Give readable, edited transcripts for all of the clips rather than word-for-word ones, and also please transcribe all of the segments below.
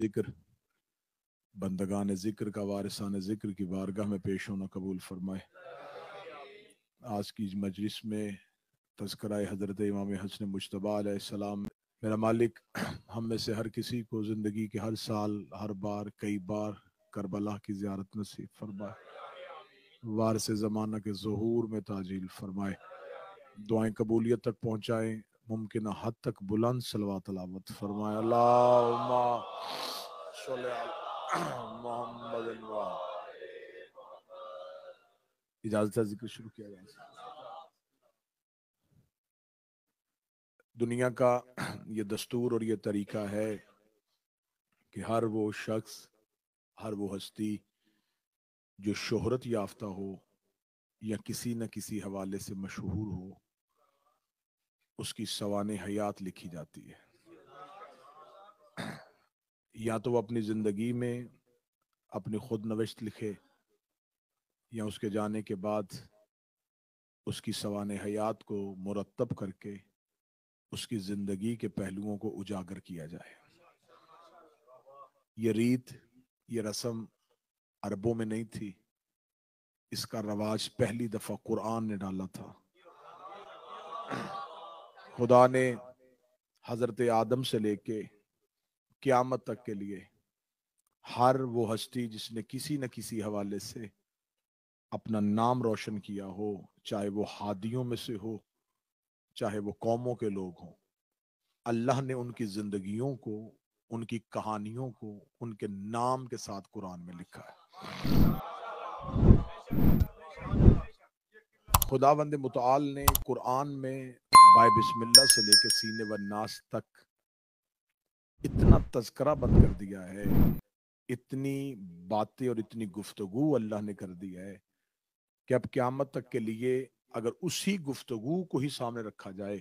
जिक्र बंदगान जिक्र का वारिसान जिक्र की बारगाह में पेश होना कबूल फरमाए। आज की मजलिस में तज़किरा हज़रत इमाम हसन मुज्तबा अलैहिस्सलाम। मेरा मालिक हम में से हर किसी को ज़िंदगी के हर साल हर बार कई बार करबला की ज़ियारत नसीब फरमाए। वारिस ज़माना के ज़हूर में ताजील फरमाए। दुआएं कबूलियत तक पहुँचाएँ, मुमकिन हद तक बुलंद सलवात तलावत फरमाए। अल्लाहुम्मा सल्ली अला मुहम्मद। इजाज़त जिक्र शुरू किया जाए। दुनिया का ये दस्तूर और ये तरीका है कि हर वो शख्स, हर वो हस्ती जो शोहरत याफ्ता हो या किसी न किसी हवाले से मशहूर हो, उसकी सवाने हयात लिखी जाती है। या तो वो अपनी जिंदगी में अपनी खुद नविश्त लिखे या उसके जाने के बाद उसकी सवाने हयात को मुरतब करके उसकी जिंदगी के पहलुओं को उजागर किया जाए। ये रीत, ये रस्म अरबों में नहीं थी। इसका रवाज पहली दफा कुरान ने डाला था। खुदा ने हजरत आदम से लेके क़यामत तक के लिए हर वो हस्ती जिसने किसी न किसी हवाले से अपना नाम रोशन किया हो, चाहे वो हादियों में से हो, चाहे वो कौमों के लोग हों, अल्लाह ने उनकी जिंदगियों को, उनकी कहानियों को उनके नाम के साथ कुरान में लिखा है। खुदावंद मुतआल ने कुरान में बाय बिस्मिल्लाह से लेकर सीने व नास तक इतना तज़किरा बंद कर दिया है, इतनी बातें और इतनी गुफ्तगू अल्लाह ने कर दी है कि अब क़यामत तक के लिए अगर उसी गुफ्तगू को ही सामने रखा जाए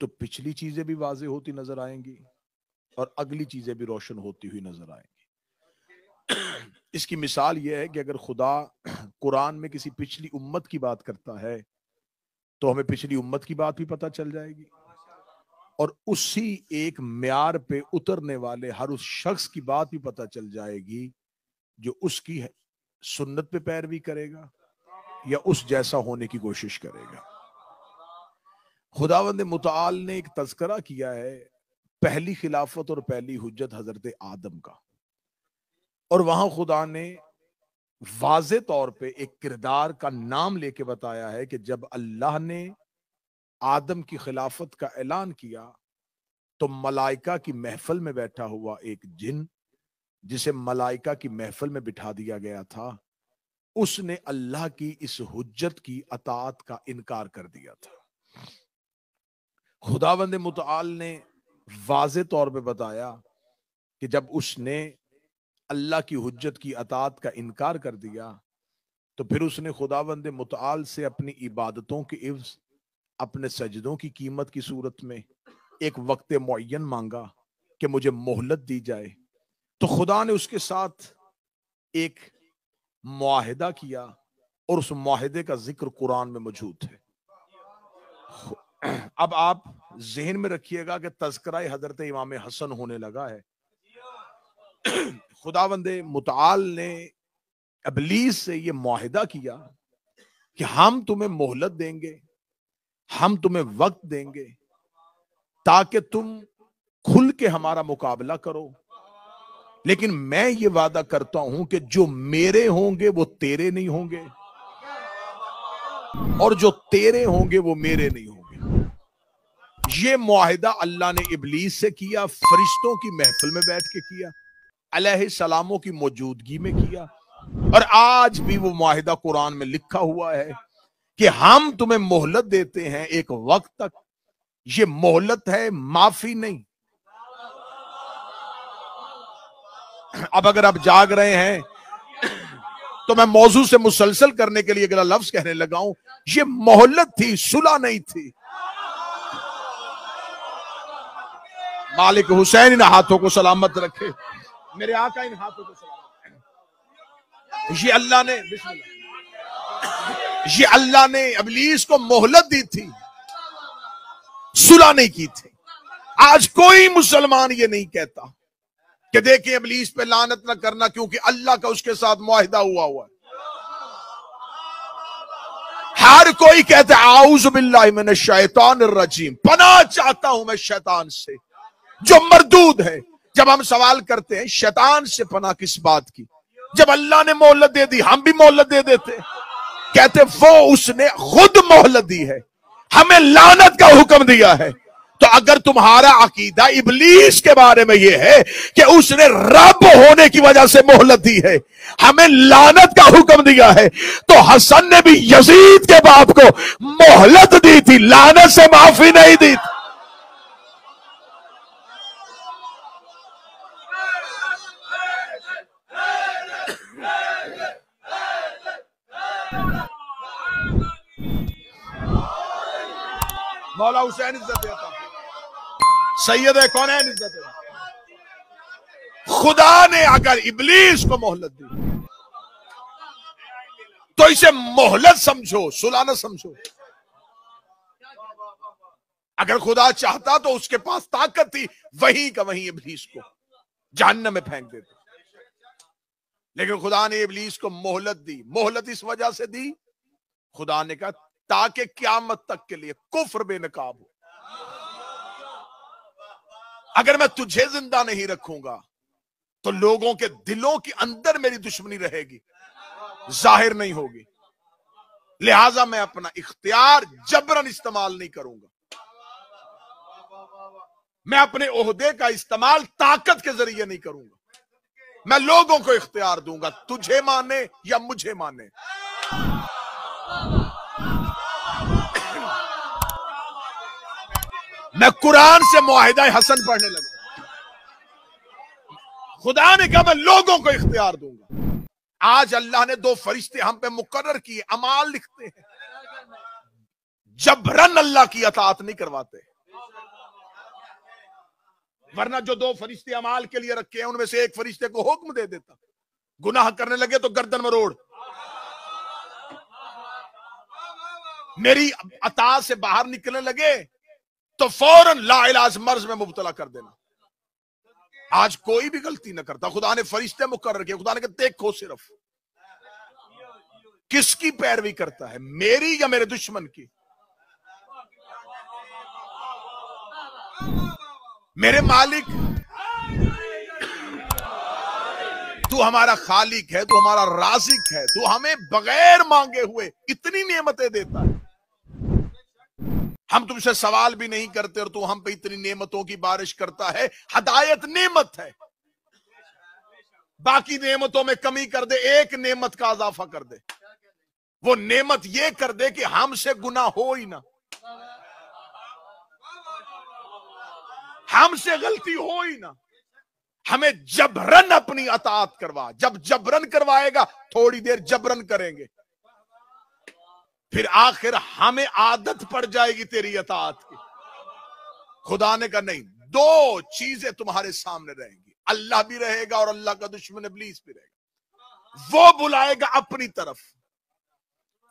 तो पिछली चीजें भी वाज़ेह होती नजर आएंगी और अगली चीजें भी रोशन होती हुई नजर आएंगी। इसकी मिसाल यह है कि अगर खुदा कुरान में किसी पिछली उम्मत की बात करता है तो हमें पिछली उम्मत की बात भी पता चल जाएगी और उसी एक म्यार पे उतरने वाले हर उस शख्स की बात भी पता चल जाएगी जो उसकी सुन्नत पे पैरवी करेगा या उस जैसा होने की कोशिश करेगा। खुदावंद मुतआल ने एक तज़किरा किया है पहली खिलाफत और पहली हुज्जत हजरत आदम का, और वहां खुदा ने वाज़े तौर पे एक किरदार का नाम लेके बताया है कि जब अल्लाह ने आदम की खिलाफत का ऐलान किया तो मलाइका की महफिल में बैठा हुआ एक जिन, जिसे मलाइका की महफिल में बिठा दिया गया था, उसने अल्लाह की इस हुज्जत की अताअत का इनकार कर दिया था। खुदावंद मुतआल ने वाज़े तौर पे बताया कि जब उसने अल्लाह की हुज्जत की अताअत का इनकार कर दिया तो फिर उसने खुदावंद मुतआल से अपनी इबादतों के इव्ज़, अपने सजदों की कीमत की सूरत में एक वक्त मुअय्यन मांगा कि मुझे मोहलत दी जाए। तो खुदा ने उसके साथ एक मुआहिदा किया और उस मुआहिदे का जिक्र कुरान में मौजूद है। अब आप ज़हन में रखिएगा कि तज़किरा हजरत इमाम हसन होने लगा है। खुदावंद मुतआल ने इब्लीस से ये मुआहिदा किया कि हम तुम्हें मोहलत देंगे, हम तुम्हें वक्त देंगे ताकि तुम खुल के हमारा मुकाबला करो, लेकिन मैं ये वादा करता हूं कि जो मेरे होंगे वो तेरे नहीं होंगे और जो तेरे होंगे वो मेरे नहीं होंगे। ये मुआहिदा अल्लाह ने इब्लीस से किया, फरिश्तों की महफिल में बैठ के किया, अलैहिस्सलामों की मौजूदगी में किया, और आज भी वो मुआहिदा कुरान में लिखा हुआ है कि हम तुम्हें मोहलत देते हैं एक वक्त तक। ये मोहलत है, माफी नहीं। अब अगर आप जाग रहे हैं तो मैं मौजू से मुसलसल करने के लिए अगला लफ्ज कहने लगा हूं, ये मोहलत थी, सुलह नहीं थी। मालिक हुसैन इन हाथों को सलामत रखे, मेरे आका इन हाथों को सलामत रखे। ये अल्लाह ने इब्लीस को मोहलत दी थी, सुलह नहीं की थी। आज कोई मुसलमान ये नहीं कहता कि देखिए इब्लीस पे लानत ना करना क्योंकि अल्लाह का उसके साथ मुआहिदा हुआ है। हर कोई कहता है आऊज़ु बिल्लाहि मिनश शैतानिर रजीम, पनाह चाहता हूं मैं शैतान से जो मरदूद है। जब हम सवाल करते हैं शैतान से पनाह किस बात की, जब अल्लाह ने मोहलत दे दी हम भी मोहलत दे देते। कहते वो उसने खुद मोहलत दी है, हमें लानत का हुक्म दिया है। तो अगर तुम्हारा अकीदा इब्लीस के बारे में यह है कि उसने रब होने की वजह से मोहलत दी है, हमें लानत का हुक्म दिया है, तो हसन ने भी यजीद के बाप को मोहलत दी थी, लानत से माफी नहीं दी थी। मौला हुसैन इज्जत देता, सैयद कौन है इज्जत देता। खुदा ने अगर इब्लीस को मोहलत दी तो इसे मोहलत समझो, सुलह न समझो। अगर खुदा चाहता तो उसके पास ताकत थी वहीं का वहीं इब्लीस को जहन्नम में फेंक देते, लेकिन खुदा ने इब्लीस को मोहलत दी। मोहलत इस वजह से दी, खुदा ने कहा ताकि क़यामत तक के लिए कुफ्र बेनकाब हो। अगर मैं तुझे जिंदा नहीं रखूंगा तो लोगों के दिलों के अंदर मेरी दुश्मनी रहेगी, जाहिर नहीं होगी। लिहाजा मैं अपना इख्तियार जबरन इस्तेमाल नहीं करूंगा, मैं अपने ओहदे का इस्तेमाल ताकत के जरिए नहीं करूंगा। मैं लोगों को इख्तियार दूंगा, तुझे माने या मुझे माने। मैं कुरान से मुआहिदा हसन पढ़ने लगा, खुदा ने कहा मैं लोगों को इख्तियार दूंगा। आज अल्लाह ने दो फरिश्ते हम पे मुकर्रर किए, अमाल लिखते हैं, जबरन अल्लाह की अताअत नहीं करवाते। वरना जो दो फरिश्ते अमाल के लिए रखे हैं उनमें से एक फरिश्ते को हुक्म दे देता, गुनाह करने लगे तो गर्दन मरोड़, मेरी अताअत से बाहर निकलने लगे तो फौरन लाइलाज मर्ज में मुब्तला कर देना। आज कोई भी गलती न करता, खुदा ने फरिश्ते मुकर्रर किए। खुदा ने कहा देखो सिर्फ किसकी पैरवी करता है, मेरी या मेरे दुश्मन की। मेरे मालिक तू हमारा खालिक है, तू हमारा राज़िक है, तू हमें बगैर मांगे हुए इतनी नेमतें देता है, हम तुमसे सवाल भी नहीं करते और तू हम पे इतनी नेमतों की बारिश करता है। हदायत नेमत है, बाकी नेमतों में कमी कर दे, एक नेमत का इजाफा कर दे, वो नेमत ये कर दे कि हमसे गुनाह हो ही ना, हमसे गलती हो ही ना, हमें जबरन अपनी अताअत करवा। जब जबरन करवाएगा थोड़ी देर जबरन करेंगे, फिर आखिर हमें आदत पड़ जाएगी तेरी अताअत की। खुदा ने कहा नहीं, दो चीजें तुम्हारे सामने रहेंगी, अल्लाह भी रहेगा और अल्लाह का दुश्मन इब्लीस भी रहेगा। वो बुलाएगा अपनी तरफ,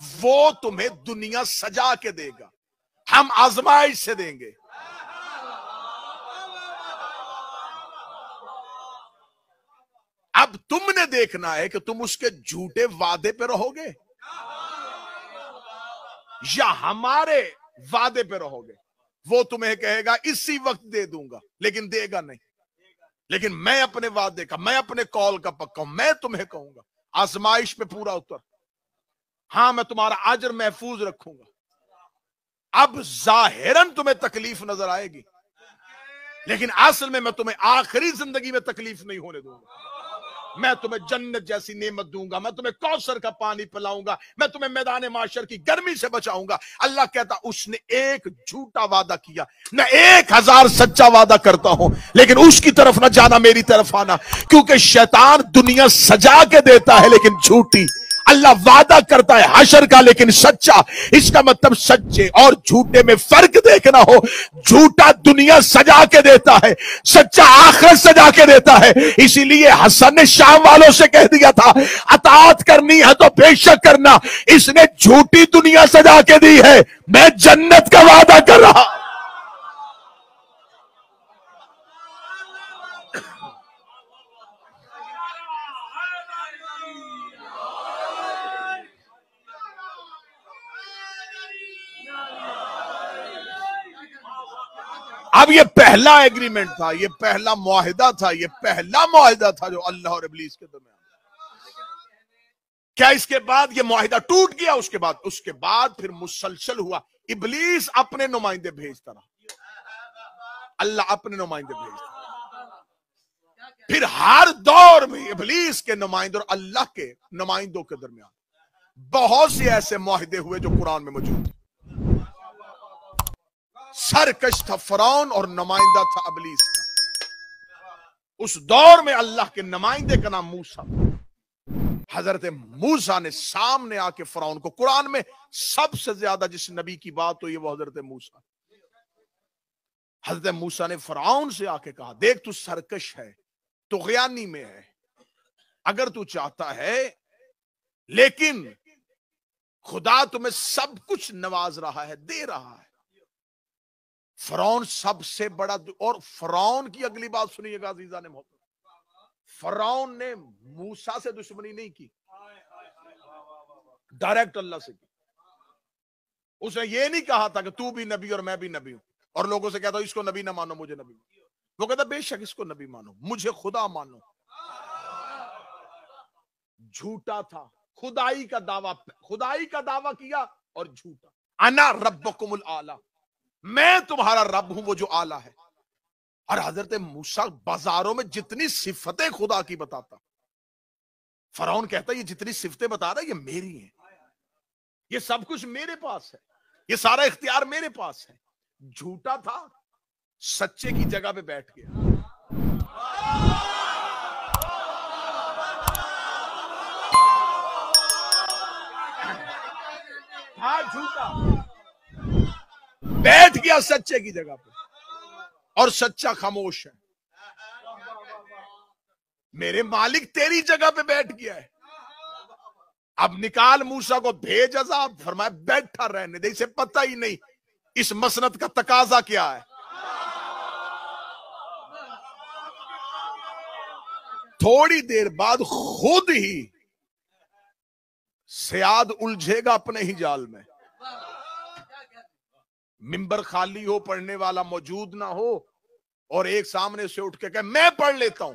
वो तुम्हें दुनिया सजा के देगा, हम आजमाइश से देंगे। अब तुमने देखना है कि तुम उसके झूठे वादे पे रहोगे या हमारे वादे पे रहोगे। वो तुम्हें कहेगा इसी वक्त दे दूंगा, लेकिन देगा नहीं। लेकिन मैं अपने वादे का, मैं अपने कॉल का पक्का हूं, मैं तुम्हें कहूंगा आजमाइश पे पूरा उतर, हां मैं तुम्हारा अजर महफूज रखूंगा। अब जाहिरन तुम्हें तकलीफ नजर आएगी, लेकिन असल में मैं तुम्हें आखिरी जिंदगी में तकलीफ नहीं होने दूंगा। मैं तुम्हें जन्नत जैसी नेमत दूंगा, मैं तुम्हें कौसर का पानी पिलाऊंगा, मैं तुम्हें मैदान माशर की गर्मी से बचाऊंगा। अल्लाह कहता उसने एक झूठा वादा किया, मैं 1000 सच्चा वादा करता हूं, लेकिन उसकी तरफ ना जाना, मेरी तरफ आना, क्योंकि शैतान दुनिया सजा के देता है लेकिन झूठी, अल्लाह वादा करता है हशर का लेकिन सच्चा। इसका मतलब सच्चे और झूठे में फर्क देखना हो, झूठा दुनिया सजा के देता है, सच्चा आखिरत सजा के देता है। इसीलिए हसन ने शाम वालों से कह दिया था अताअत करनी है तो बेशक करना, इसने झूठी दुनिया सजा के दी है, मैं जन्नत का वादा कर रहा। अब ये पहला एग्रीमेंट था, ये पहला मुआहिदा था, ये पहला मुआहिदा था जो अल्लाह और इब्लीस के दरमियान। क्या इसके बाद ये मुआहिदा टूट गया? उसके बाद फिर मुसलसल हुआ। इब्लीस अपने नुमाइंदे भेजता रहा, अल्लाह अपने नुमाइंदे भेजता। फिर हर दौर में इब्लीस के नुमाइंदे और अल्लाह के नुमाइंदों के दरमियान बहुत से ऐसे मुआहिदे हुए जो कुरान में मौजूद थे। सरकश था फिरौन और नुमाइंदा था इब्लीस का। उस दौर में अल्लाह के नुमाइंदे का नाम मूसा। हजरत मूसा ने सामने आके फिरौन को, कुरान में सबसे ज्यादा जिस नबी की बात हुई वो हजरत मूसा। हजरत मूसा ने फिरौन से आके कहा, देख तू सरकश है, तू ग़यानी में है, अगर तू चाहता है, लेकिन खुदा तुम्हें सब कुछ नवाज रहा है, दे रहा है। फिरौन सबसे बड़ा, और फिरौन की अगली बात सुनिएगा अजीजा ने मोहतरम, फिरौन ने मूसा से दुश्मनी नहीं की, डायरेक्ट अल्लाह से की। उसने ये नहीं कहा था कि तू भी नबी और मैं भी नबी हूं, और लोगों से कहता इसको नबी ना मानो मुझे नबी। वो कहता बेशक इसको नबी मानो, मुझे खुदा मानो। झूठा था, खुदाई का दावा किया और झूठा। अना रब्बकुमुल आला, मैं तुम्हारा रब हूं, वो जो आला है। और हजरत मूसा बाजारों में जितनी सिफतें खुदा की बताता, फिरौन कहता ये जितनी सिफतें बता रहा है ये मेरी हैं, ये सब कुछ मेरे पास है, ये सारा इख्तियार मेरे पास है। झूठा था, सच्चे की जगह पे बैठ गया। था झूठा, बैठ गया सच्चे की जगह पे, और सच्चा खामोश है। मेरे मालिक तेरी जगह पे बैठ गया है, अब निकाल मूसा को, भेज अजाब। फरमाया बैठा रहने दे, इसे पता ही नहीं इस मसनद का तकाजा क्या है। थोड़ी देर बाद खुद ही सयाद उलझेगा अपने ही जाल में। मिंबर खाली हो, पढ़ने वाला मौजूद ना हो, और एक सामने से उठ के कहे मैं पढ़ लेता हूं।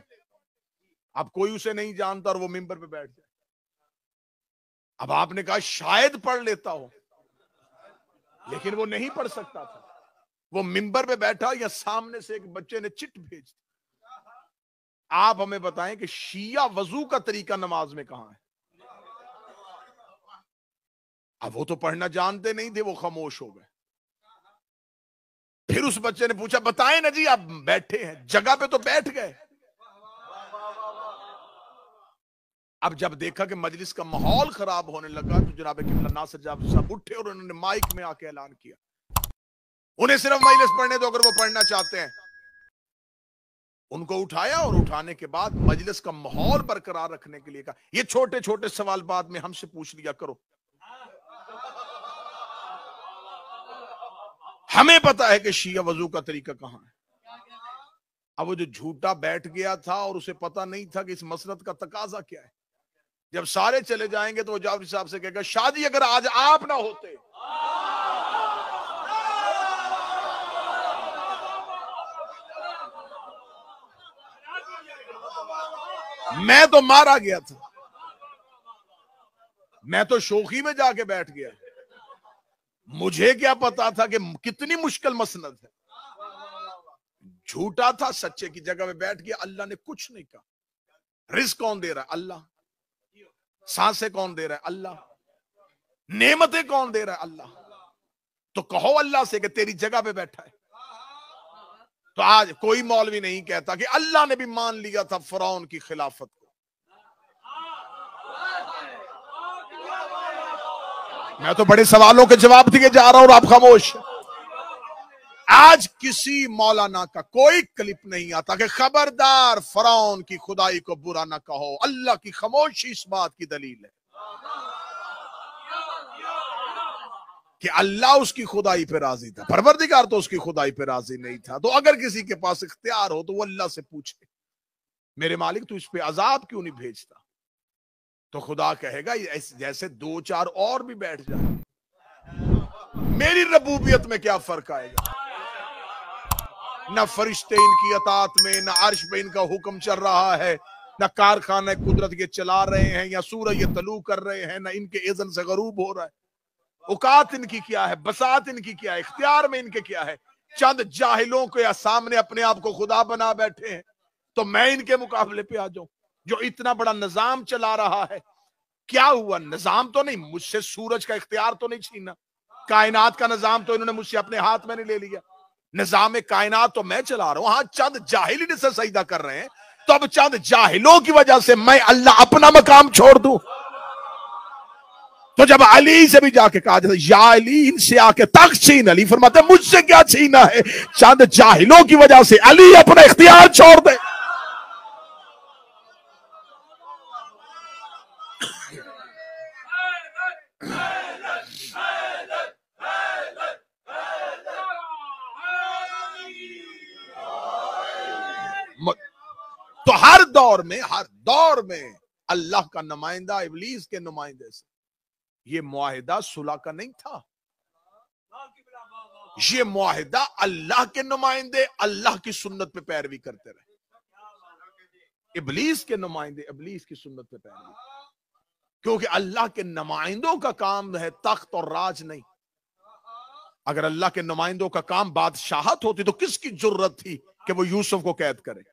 अब कोई उसे नहीं जानता और वो मिंबर पे बैठ जाए। अब आपने कहा शायद पढ़ लेता हो, लेकिन वो नहीं पढ़ सकता था। वो मिंबर पे बैठा या सामने से एक बच्चे ने चिट भेज दी। आप हमें बताएं कि शिया वजू का तरीका नमाज में कहां है? अब वो तो पढ़ना जानते नहीं थे, वो खामोश हो गए। फिर उस बच्चे ने पूछा बताएं ना जी, आप बैठे हैं जगह पे तो बैठ गए। अब जब देखा कि मजलिस का माहौल खराब होने लगा तो जनाब किबला नासिर साहब उठे और उन्होंने माइक में आके ऐलान किया, उन्हें सिर्फ मजलिस पढ़ने दो अगर वो पढ़ना चाहते हैं। उनको उठाया और उठाने के बाद मजलिस का माहौल बरकरार रखने के लिए कहा ये छोटे छोटे सवाल बाद में हमसे पूछ लिया करो, हमें पता है कि शिया वजू का तरीका कहां है। अब वो जो झूठा बैठ गया था और उसे पता नहीं था कि इस मसनद का तकाजा क्या है। जब सारे चले जाएंगे तो वो जाफरी साहब से कहेगा शादी अगर आज आप ना होते, मैं तो मारा गया था, मैं तो शोखी में जाके बैठ गया, मुझे क्या पता था कि कितनी मुश्किल मसनद है। झूठा था, सच्चे की जगह में बैठ गया। अल्लाह ने कुछ नहीं कहा। रिस्क कौन दे रहा है? अल्लाह। सांसें कौन दे रहा है? अल्लाह। नेमतें कौन दे रहा है? अल्लाह। तो कहो अल्लाह से कि तेरी जगह पे बैठा है। तो आज कोई मौलवी नहीं कहता कि अल्लाह ने भी मान लिया था फिरौन की खिलाफत को। मैं तो बड़े सवालों के जवाब दिए जा रहा हूं और आप खामोश। आज किसी मौलाना का कोई क्लिप नहीं आता कि खबरदार फिरौन की खुदाई को बुरा ना कहो। अल्लाह की खामोशी इस बात की दलील है कि अल्लाह उसकी खुदाई पे राजी था, परवरदिगार तो उसकी खुदाई पे राजी नहीं था। तो अगर किसी के पास इख्तियार हो तो वो अल्लाह से पूछे मेरे मालिक तू इस पे अजाब क्यों नहीं भेजता। तो खुदा कहेगा जैसे दो चार और भी बैठ जाए, मेरी रबूबियत में क्या फर्क आएगा। न फरिश्ते इनकी अतात में, न अर्श पे इनका हुक्म चल रहा है, न कारखाना कुदरत के चला रहे हैं, या सूरज ये तलू कर रहे हैं, न इनके इज़्न से गरूब हो रहा है। औकात इनकी क्या है, बसात इनकी क्या है, इख्तियार में इनके क्या है। चंद जाहिलों के सामने अपने आप को खुदा बना बैठे हैं, तो मैं इनके मुकाबले पे आ जाऊं जो इतना बड़ा निजाम चला रहा है। क्या हुआ? निजाम तो नहीं, मुझसे सूरज का इख्तियार तो नहीं छीना, कायनात का निजाम तो इन्होंने मुझसे अपने हाथ में नहीं ले लिया। निजाम कायनात तो मैं चला रहा हूं। हाँ, चंद जाहिल इनसे सजदा कर रहे हैं, तो अब चंद जाहिलों की वजह से मैं अल्लाह अपना मकाम छोड़ दूं? तो जब अली से भी जाके कहा जाता या अली इनसे आके तख्त छीन, अली फरमाते मुझसे क्या छीना है, चंद जाहिलों की वजह से अली अपना इख्तियार छोड़ दे। तो हर दौर में अल्लाह का नुमाइंदा इब्लीस के नुमाइंदे से, ये मुआहिदा सुलह का नहीं था। ये मुआहिदा अल्लाह के नुमाइंदे अल्लाह की सुन्नत पे पैरवी करते रहे, इब्लीस के नुमाइंदे इब्लीस की सुन्नत पे पैरवी। क्योंकि अल्लाह के नुमाइंदों का काम है तख्त और राज नहीं। अगर अल्लाह के नुमाइंदों का काम बादशाहत होती तो किसकी जुर्रत थी कि वो यूसुफ को कैद करे?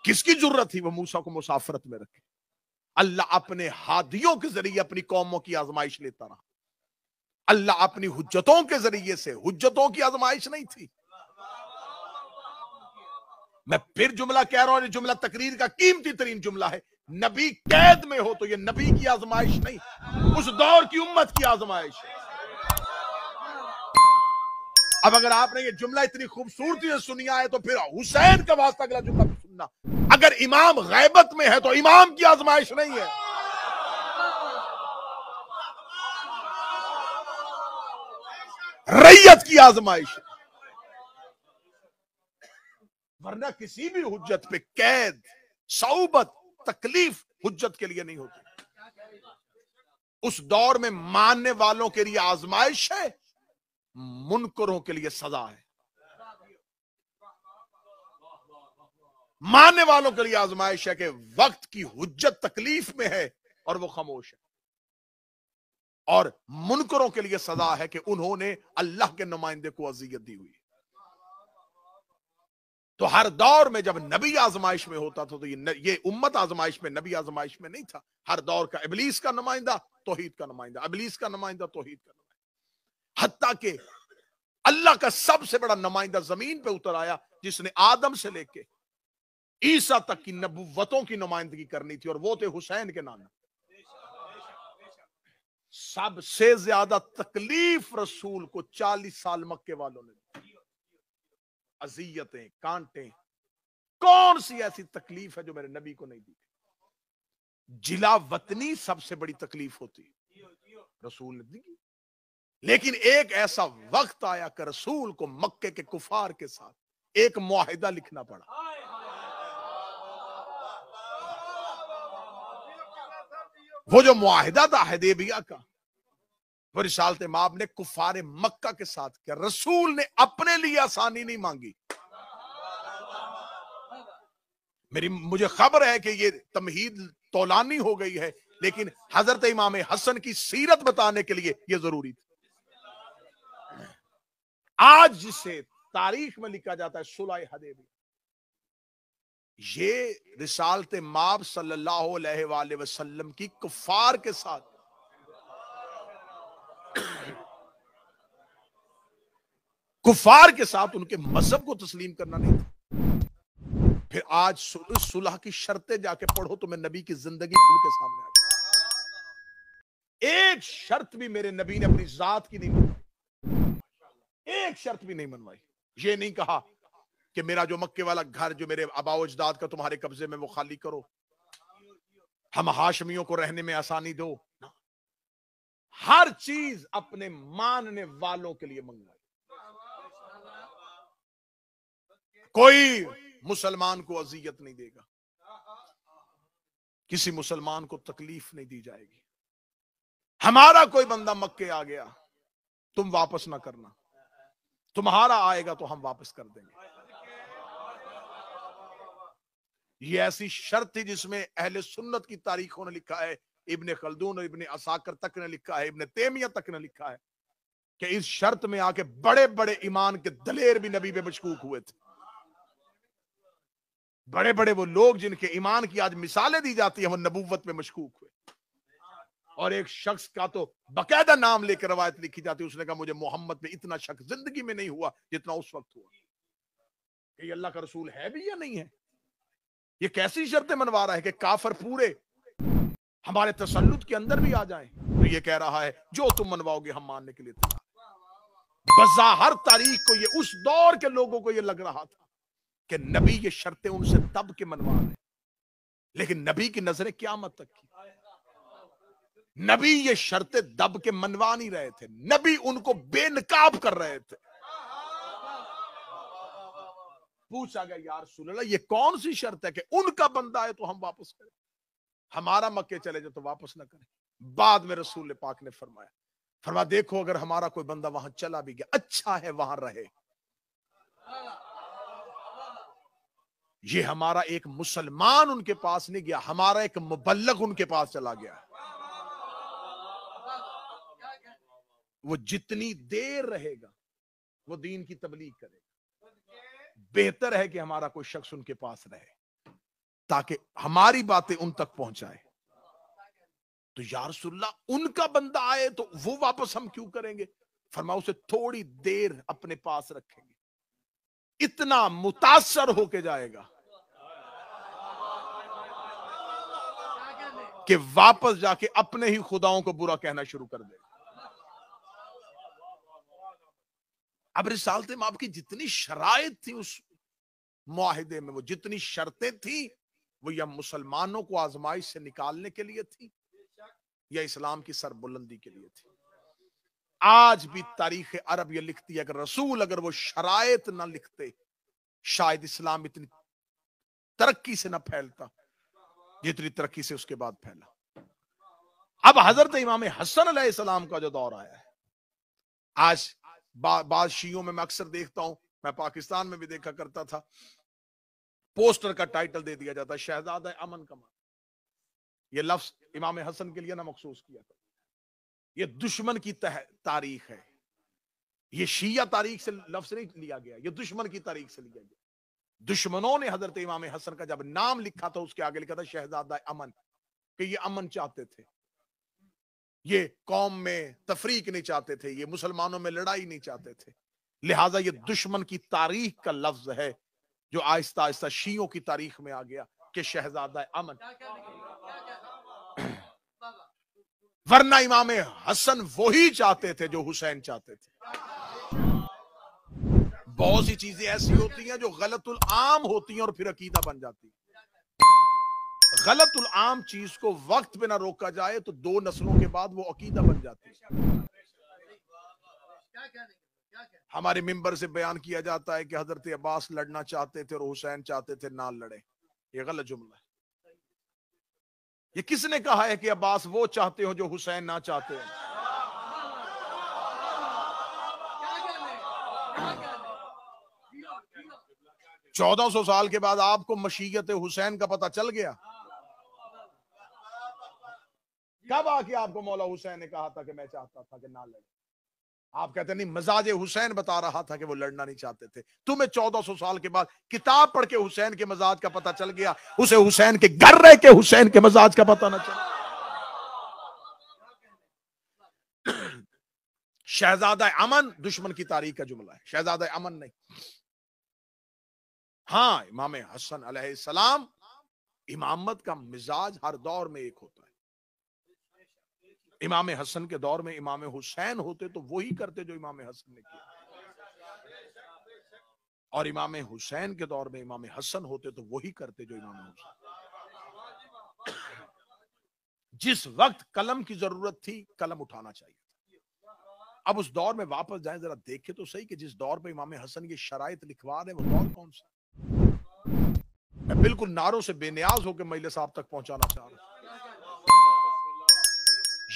किसकी जुर्रत थी वो मूसा को मुसाफरत में रखे? अल्लाह अपने हादियों के जरिए अपनी कौमों की आजमाइश लेता रहा। अल्लाह अपनी हुज्जतों के जरिए से, हुज्जतों की आजमाइश नहीं थी। मैं फिर जुमला कह रहा हूं, ये जुमला तकरीर का कीमती तरीन जुमला है। नबी कैद में हो तो ये नबी की आजमाइश नहीं, उस दौर की उम्मत की आजमाइश है। अब अगर आपने ये जुमला इतनी खूबसूरती से सुनिया है तो फिर हुसैन का वास्ता अगला जुमला भी सुनना। अगर इमाम गैबत में है तो इमाम की आजमाइश नहीं है, रैयत की आजमाइश है। वरना किसी भी हुज्जत पे कैद, सौबत, तकलीफ हुज्जत के लिए नहीं होती। उस दौर में मानने वालों के लिए आजमाइश है, मुनकरों के लिए सजा है। मानने वालों के लिए आजमाइश है कि वक्त की हुज्जत तकलीफ में है और वो खामोश है, और मुनकरों के लिए सजा है कि उन्होंने अल्लाह के नुमाइंदे को अजियत दी हुई। तो हर दौर में जब नबी आजमाइश में होता था तो ये उम्मत आजमाइश में, नबी आजमाइश में नहीं था। हर दौर का इब्लीस का नुमाइंदा, तौहीद का नुमाइंदा, इब्लीस का नुमाइंदा, तौहीद का नुमाइंदा। हत्ता के अल्लाह का सबसे बड़ा नुमाइंदा जमीन पे उतर आया जिसने आदम से लेके ईसा तक की नबुव्वतों की नुमाइंदगी करनी थी, और वो थे हुसैन के नाना। सबसे ज्यादा तकलीफ रसूल को 40 साल मक्के वालों ने, अजियतें, कांटे, कौन सी ऐसी तकलीफ है जो मेरे नबी को नहीं दी? जिला वतनी सबसे बड़ी तकलीफ होती है, रसूल ने दी। लेकिन एक ऐसा वक्त आया कि रसूल को मक्के के कुफार के साथ एक मुआहिदा लिखना पड़ा। वो जो मुआहिदा था हुदैबिया का, वो रिसालत माब ने कुफार मक्का के साथ किया। रसूल ने अपने लिए आसानी नहीं मांगी। मुझे खबर है कि ये तमहीद तौलानी हो गई है, लेकिन हजरत इमाम हसन की सीरत बताने के लिए ये जरूरी थी। आज जिसे तारीख में लिखा जाता है सुलह हुदैबिया, ये रिसालत माब सल्लल्लाहु अलैहि वसल्लम की कुफार के साथ, कुफार के साथ उनके मजहब को तस्लीम करना नहीं था। फिर आज सुलह की शर्तें जाके पढ़ो तो मैं नबी की जिंदगी खुल के सामने आ गई। एक शर्त भी मेरे नबी ने अपनी जात की नहीं मनवाई, एक शर्त भी नहीं मनवाई। ये नहीं कहा कि मेरा जो मक्के वाला घर जो मेरे आबाओ अजदाद का तुम्हारे कब्जे में वो खाली करो, हम हाशमियों को रहने में आसानी दो। हर चीज अपने मानने वालों के लिए मंगाई। कोई मुसलमान को अजियत नहीं देगा, किसी मुसलमान को तकलीफ नहीं दी जाएगी। हमारा कोई बंदा मक्के आ गया, तुम वापस ना करना, तुम्हारा आएगा तो हम वापस कर देंगे। ये ऐसी शर्त थी जिसमें अहले सुन्नत की तारीखों ने लिखा है, इब्ने खल्दून और इब्ने असाकर तक ने लिखा है, इब्ने तैमिया तक ने लिखा है कि इस शर्त में आके बड़े बड़े ईमान के दलेर भी नबी पे मशकूक हुए थे। बड़े बड़े वो लोग जिनके ईमान की आज मिसालें दी जाती है, वो नबूवत में मशकूक हुए। और एक शख्स का तो बकायदा नाम लेकर रवायत लिखी जाती है, उसने कहा मुझे मोहम्मद में इतना शक जिंदगी में नहीं हुआ जितना उस वक्त हुआ कि ये अल्लाह का रसूल है भी या नहीं है। ये कैसी शर्तें मनवा रहा है कि काफर पूरे हमारे तसल्लुत के अंदर भी आ जाएं। तो ये कह रहा है जो तुम मनवाओगे हम मानने के लिए तैयार। बज़ाहिर तारीख को ये उस दौर के लोगों को ये लग रहा था कि नबी ये शर्तें उनसे दब के मनवा रहे, लेकिन नबी की नजरें क़यामत तक की। नबी ये शर्तें दब के मनवा नहीं रहे थे, नबी उनको बेनकाब कर रहे थे। पूछा गया या रसूल अल्लाह ये कौन सी शर्त है कि उनका बंदा है तो हम वापस करें, हमारा मक्के चले जाए तो वापस ना करें। बाद में रसूल पाक ने फरमाया देखो अगर हमारा कोई बंदा वहां चला भी गया, अच्छा है वहां रहे। ये हमारा एक मुसलमान उनके पास नहीं गया, हमारा एक मुबल्लग उनके पास चला गया। वो जितनी देर रहेगा वो दीन की तबलीग करेगा। बेहतर है कि हमारा कोई शख्स उनके पास रहे ताकि हमारी बातें उन तक पहुंचाए। तो या रसूलल्लाह उनका बंदा आए तो वो वापस हम क्यों करेंगे? फरमाओ उसे थोड़ी देर अपने पास रखेंगे, इतना मुतासर होके जाएगा कि वापस जाके अपने ही खुदाओं को बुरा कहना शुरू कर देगा। अब रिसालत में आपकी जितनी शराइत थी उस मुआहिदे में, वो जितनी शर्तें थी, वो या मुसलमानों को आजमाइश से निकालने के लिए थी या इस्लाम की सरबुलंदी के लिए थी। आज भी तारीख अरब ये लिखती है कि रसूल अगर वो शराइत ना लिखते शायद इस्लाम इतनी तरक्की से ना फैलता जितनी तरक्की से उसके बाद फैला। अब हजरत इमाम हसन अलैहिस्सलाम का जो दौर आया है, आज बाद शियों में मैं अक्सर देखता हूं, मैं पाकिस्तान में भी देखा करता था, पोस्टर का टाइटल दे दिया जाता है शहजादा अमन का मान। ये लफ्ज इमाम हसन के लिए ना मखसूस किया था, ये दुश्मन की तारीख है, ये शिया तारीख से लफ्ज नहीं लिया गया, ये दुश्मन की तारीख से लिया गया। दुश्मनों ने हजरत इमाम हसन का जब नाम लिखा था उसके आगे लिखा था शहजादा अमन, कि ये अमन चाहते थे, ये कौम में तफरीक नहीं चाहते थे, ये मुसलमानों में लड़ाई नहीं चाहते थे। लिहाजा ये दुश्मन की तारीख का लफ्ज है जो आहिस्ता आहिस्ता शियों की तारीख में आ गया कि शहजादा अमन। वरना इमाम हसन वही चाहते थे जो हुसैन चाहते थे। बहुत सी चीजें ऐसी होती हैं जो गलतुल आम होती हैं और फिर अकीदा बन जाती है। गलतुल आम चीज को वक्त पे ना रोका जाए तो 2 नस्लों के बाद वो अकीदा बन जाती है। हमारे मिंबर से बयान किया जाता है कि हजरत अब्बास लड़ना चाहते थे और हुसैन चाहते थे ना लड़े। ये गलत जुमला है। ये किसने कहा है कि अब्बास वो चाहते हो जो हुसैन ना चाहते हैं? चौदह 1400 साल के बाद आपको मशीयत हुसैन का पता चल गया? कब आके आपको मौला हुसैन ने कहा था कि मैं चाहता था कि ना लड़े? आप कहते नहीं, मजाज हुसैन बता रहा था कि वो लड़ना नहीं चाहते थे। तुम्हें 1400 साल के बाद किताब पढ़ के हुसैन के मजाज का पता चल गया, उसे हुसैन के घर रह के हुसैन के मजाज का पता ना चला। शहजादा अमन दुश्मन की तारीख का जुमला है, शहजादा अमन नहीं। हाँ, इमाम हसन अलैहिस्सलाम इमामत का मिजाज हर दौर में एक होता है। इमाम हसन के दौर में इमाम हुसैन होते तो वही करते जो इमाम हसन ने किया, और इमाम हुसैन के दौर में इमाम हसन होते तो वही करते जो इमाम हुसैन। जिस वक्त कलम की जरूरत थी कलम उठाना चाहिए। अब उस दौर में वापस जाएं, जरा देखें तो सही कि जिस दौर पे इमाम हसन ये शराइत लिखवा रहे वो दौर कौन सा। मैं बिल्कुल नारों से बेनियाज होकर मजलिस साहब तक पहुंचाना चाह रहा हूं।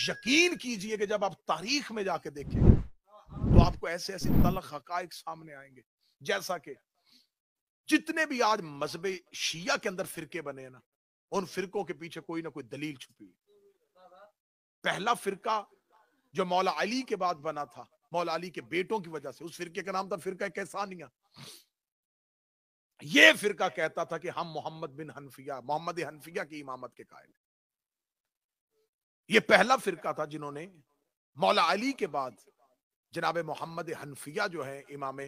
यकीन कीजिए कि जब आप तारीख में जाके देखेंगे तो आपको ऐसे ऐसे तल्ख हकाइक सामने आएंगे। जैसा कि जितने भी आज मजहब शिया के अंदर फिरके बने हैं ना, उन फिरकों के पीछे कोई ना कोई दलील छुपी है। पहला फिरका जो मौला अली के बाद बना था, मौला अली के बेटों की वजह से, उस फिरके का नाम था फिरका कैसानिया। ये फिरका कहता था कि हम मोहम्मद बिन हनफिया, मोहम्मद हनफिया की इमामत के कायल। ये पहला फिरका था जिन्होंने मौला अली के बाद जनाब मोहम्मद हनफिया जो है इमाम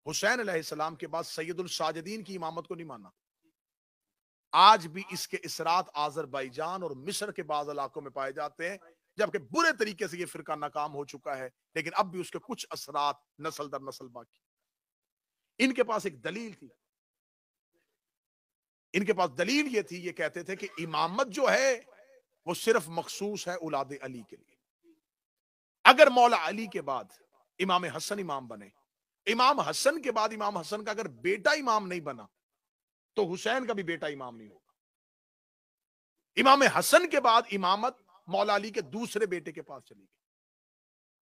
हुसैन अलैहिस्सलाम के बाद सैयदुल साजिदीन की इमामत को नहीं माना। आज भी इसके इसरात आजरबाईजान और मिस्र के बाद इलाकों में पाए जाते हैं, जबकि बुरे तरीके से ये फिरका नाकाम हो चुका है, लेकिन अब भी उसके कुछ असरात नस्ल दर नस्ल बाकी। इनके पास एक दलील थी, इनके पास दलील ये थी, ये कहते थे कि इमामत जो है वो सिर्फ मखसूस है औलाद अली के लिए। अगर मौला अली के बाद इमाम हसन इमाम बने, इमाम हसन के बाद इमाम हसन का अगर बेटा इमाम नहीं बना तो हुसैन का भी बेटा इमाम नहीं होगा। इमाम हसन के बाद इमामत मौला अली के दूसरे बेटे के पास चली गई,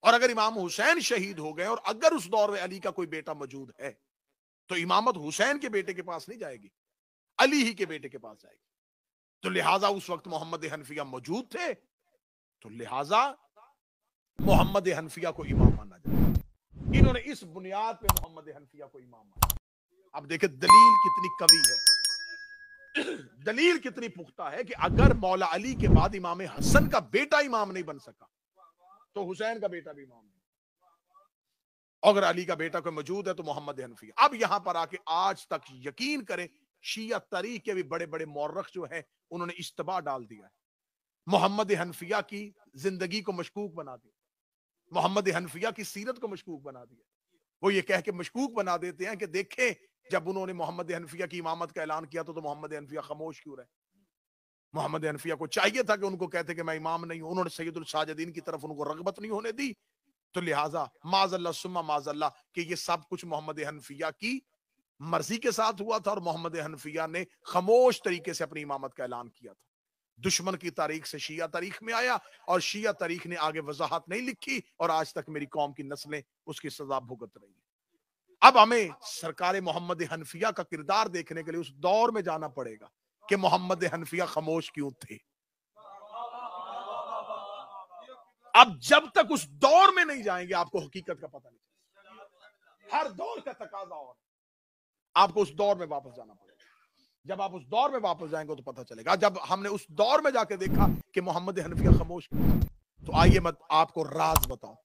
और अगर इमाम हुसैन शहीद हो गए और अगर उस दौर में अली का कोई बेटा मौजूद है तो इमामत हुसैन के बेटे के पास नहीं जाएगी, अली ही के बेटे के पास जाएगी। तो लिहाजा उस वक्त मोहम्मद हनफिया मौजूद थे, तो लिहाजा मोहम्मद हनफिया को इमाम माना जाए। इन्होंने इस बुनियाद पे मोहम्मद हनफिया को इमाम माना। अब देखे दलील कितनी कवी है, दलील कितनी पुख्ता है कि अगर मौला अली के बाद इमाम हसन का बेटा इमाम नहीं बन सका तो हुसैन का बेटा भी इमाम नहीं, अगर अली का बेटा कोई मौजूद है तो मोहम्मद हनफिया। अब यहां पर आके आज तक यकीन करें, शिया तारीख के भी बड़े बड़े मौरख जो है उन्होंने इस्तिबा डाल दिया है, मोहम्मद हनफिया की जिंदगी को मशकूक बना दिया, मोहम्मद हनफिया की सीरत को मशकूक बना दिया। वो ये कह के मशकूक बना देते हैं कि देखें जब उन्होंने मोहम्मद हनफिया की इमामत का ऐलान किया तो मोहम्मद हनफिया खामोश क्यों रहे। मोहम्मद हनफिया को चाहिए था कि उनको कहते कि मैं इमाम नहीं हूं, उन्होंने सैयदुल साजिदीन की तरफ उनको रगबत नहीं होने दी, तो लिहाजा माजल्ला सुम्मा माजल्ला कि ये सब कुछ मोहम्मद हनफिया की मर्जी के साथ हुआ था और मोहम्मद हनफिया ने खामोश तरीके से अपनी इमामत का ऐलान किया था। दुश्मन की तारीख से शिया तारीख में आया और शिया तारीख ने आगे वजाहत नहीं लिखी और आज तक मेरी कौम की नस्लें उसकी सजा भुगत रही है। अब हमें सरकार मोहम्मद हनफिया का किरदार देखने के लिए उस दौर में जाना पड़ेगा कि मोहम्मद हनफिया खामोश क्यों थे। अब जब तक उस दौर में नहीं जाएंगे आपको हकीकत का पता नहीं चलेगा। हर दौर का तकाजा और आपको उस दौर में वापस जाना पड़ेगा। जब आप उस दौर में वापस जाएंगे तो पता चलेगा। जब हमने उस दौर में जाके देखा कि मोहम्मद हनफिया खामोश क्यों, तो आइए मैं आपको राज बताऊं।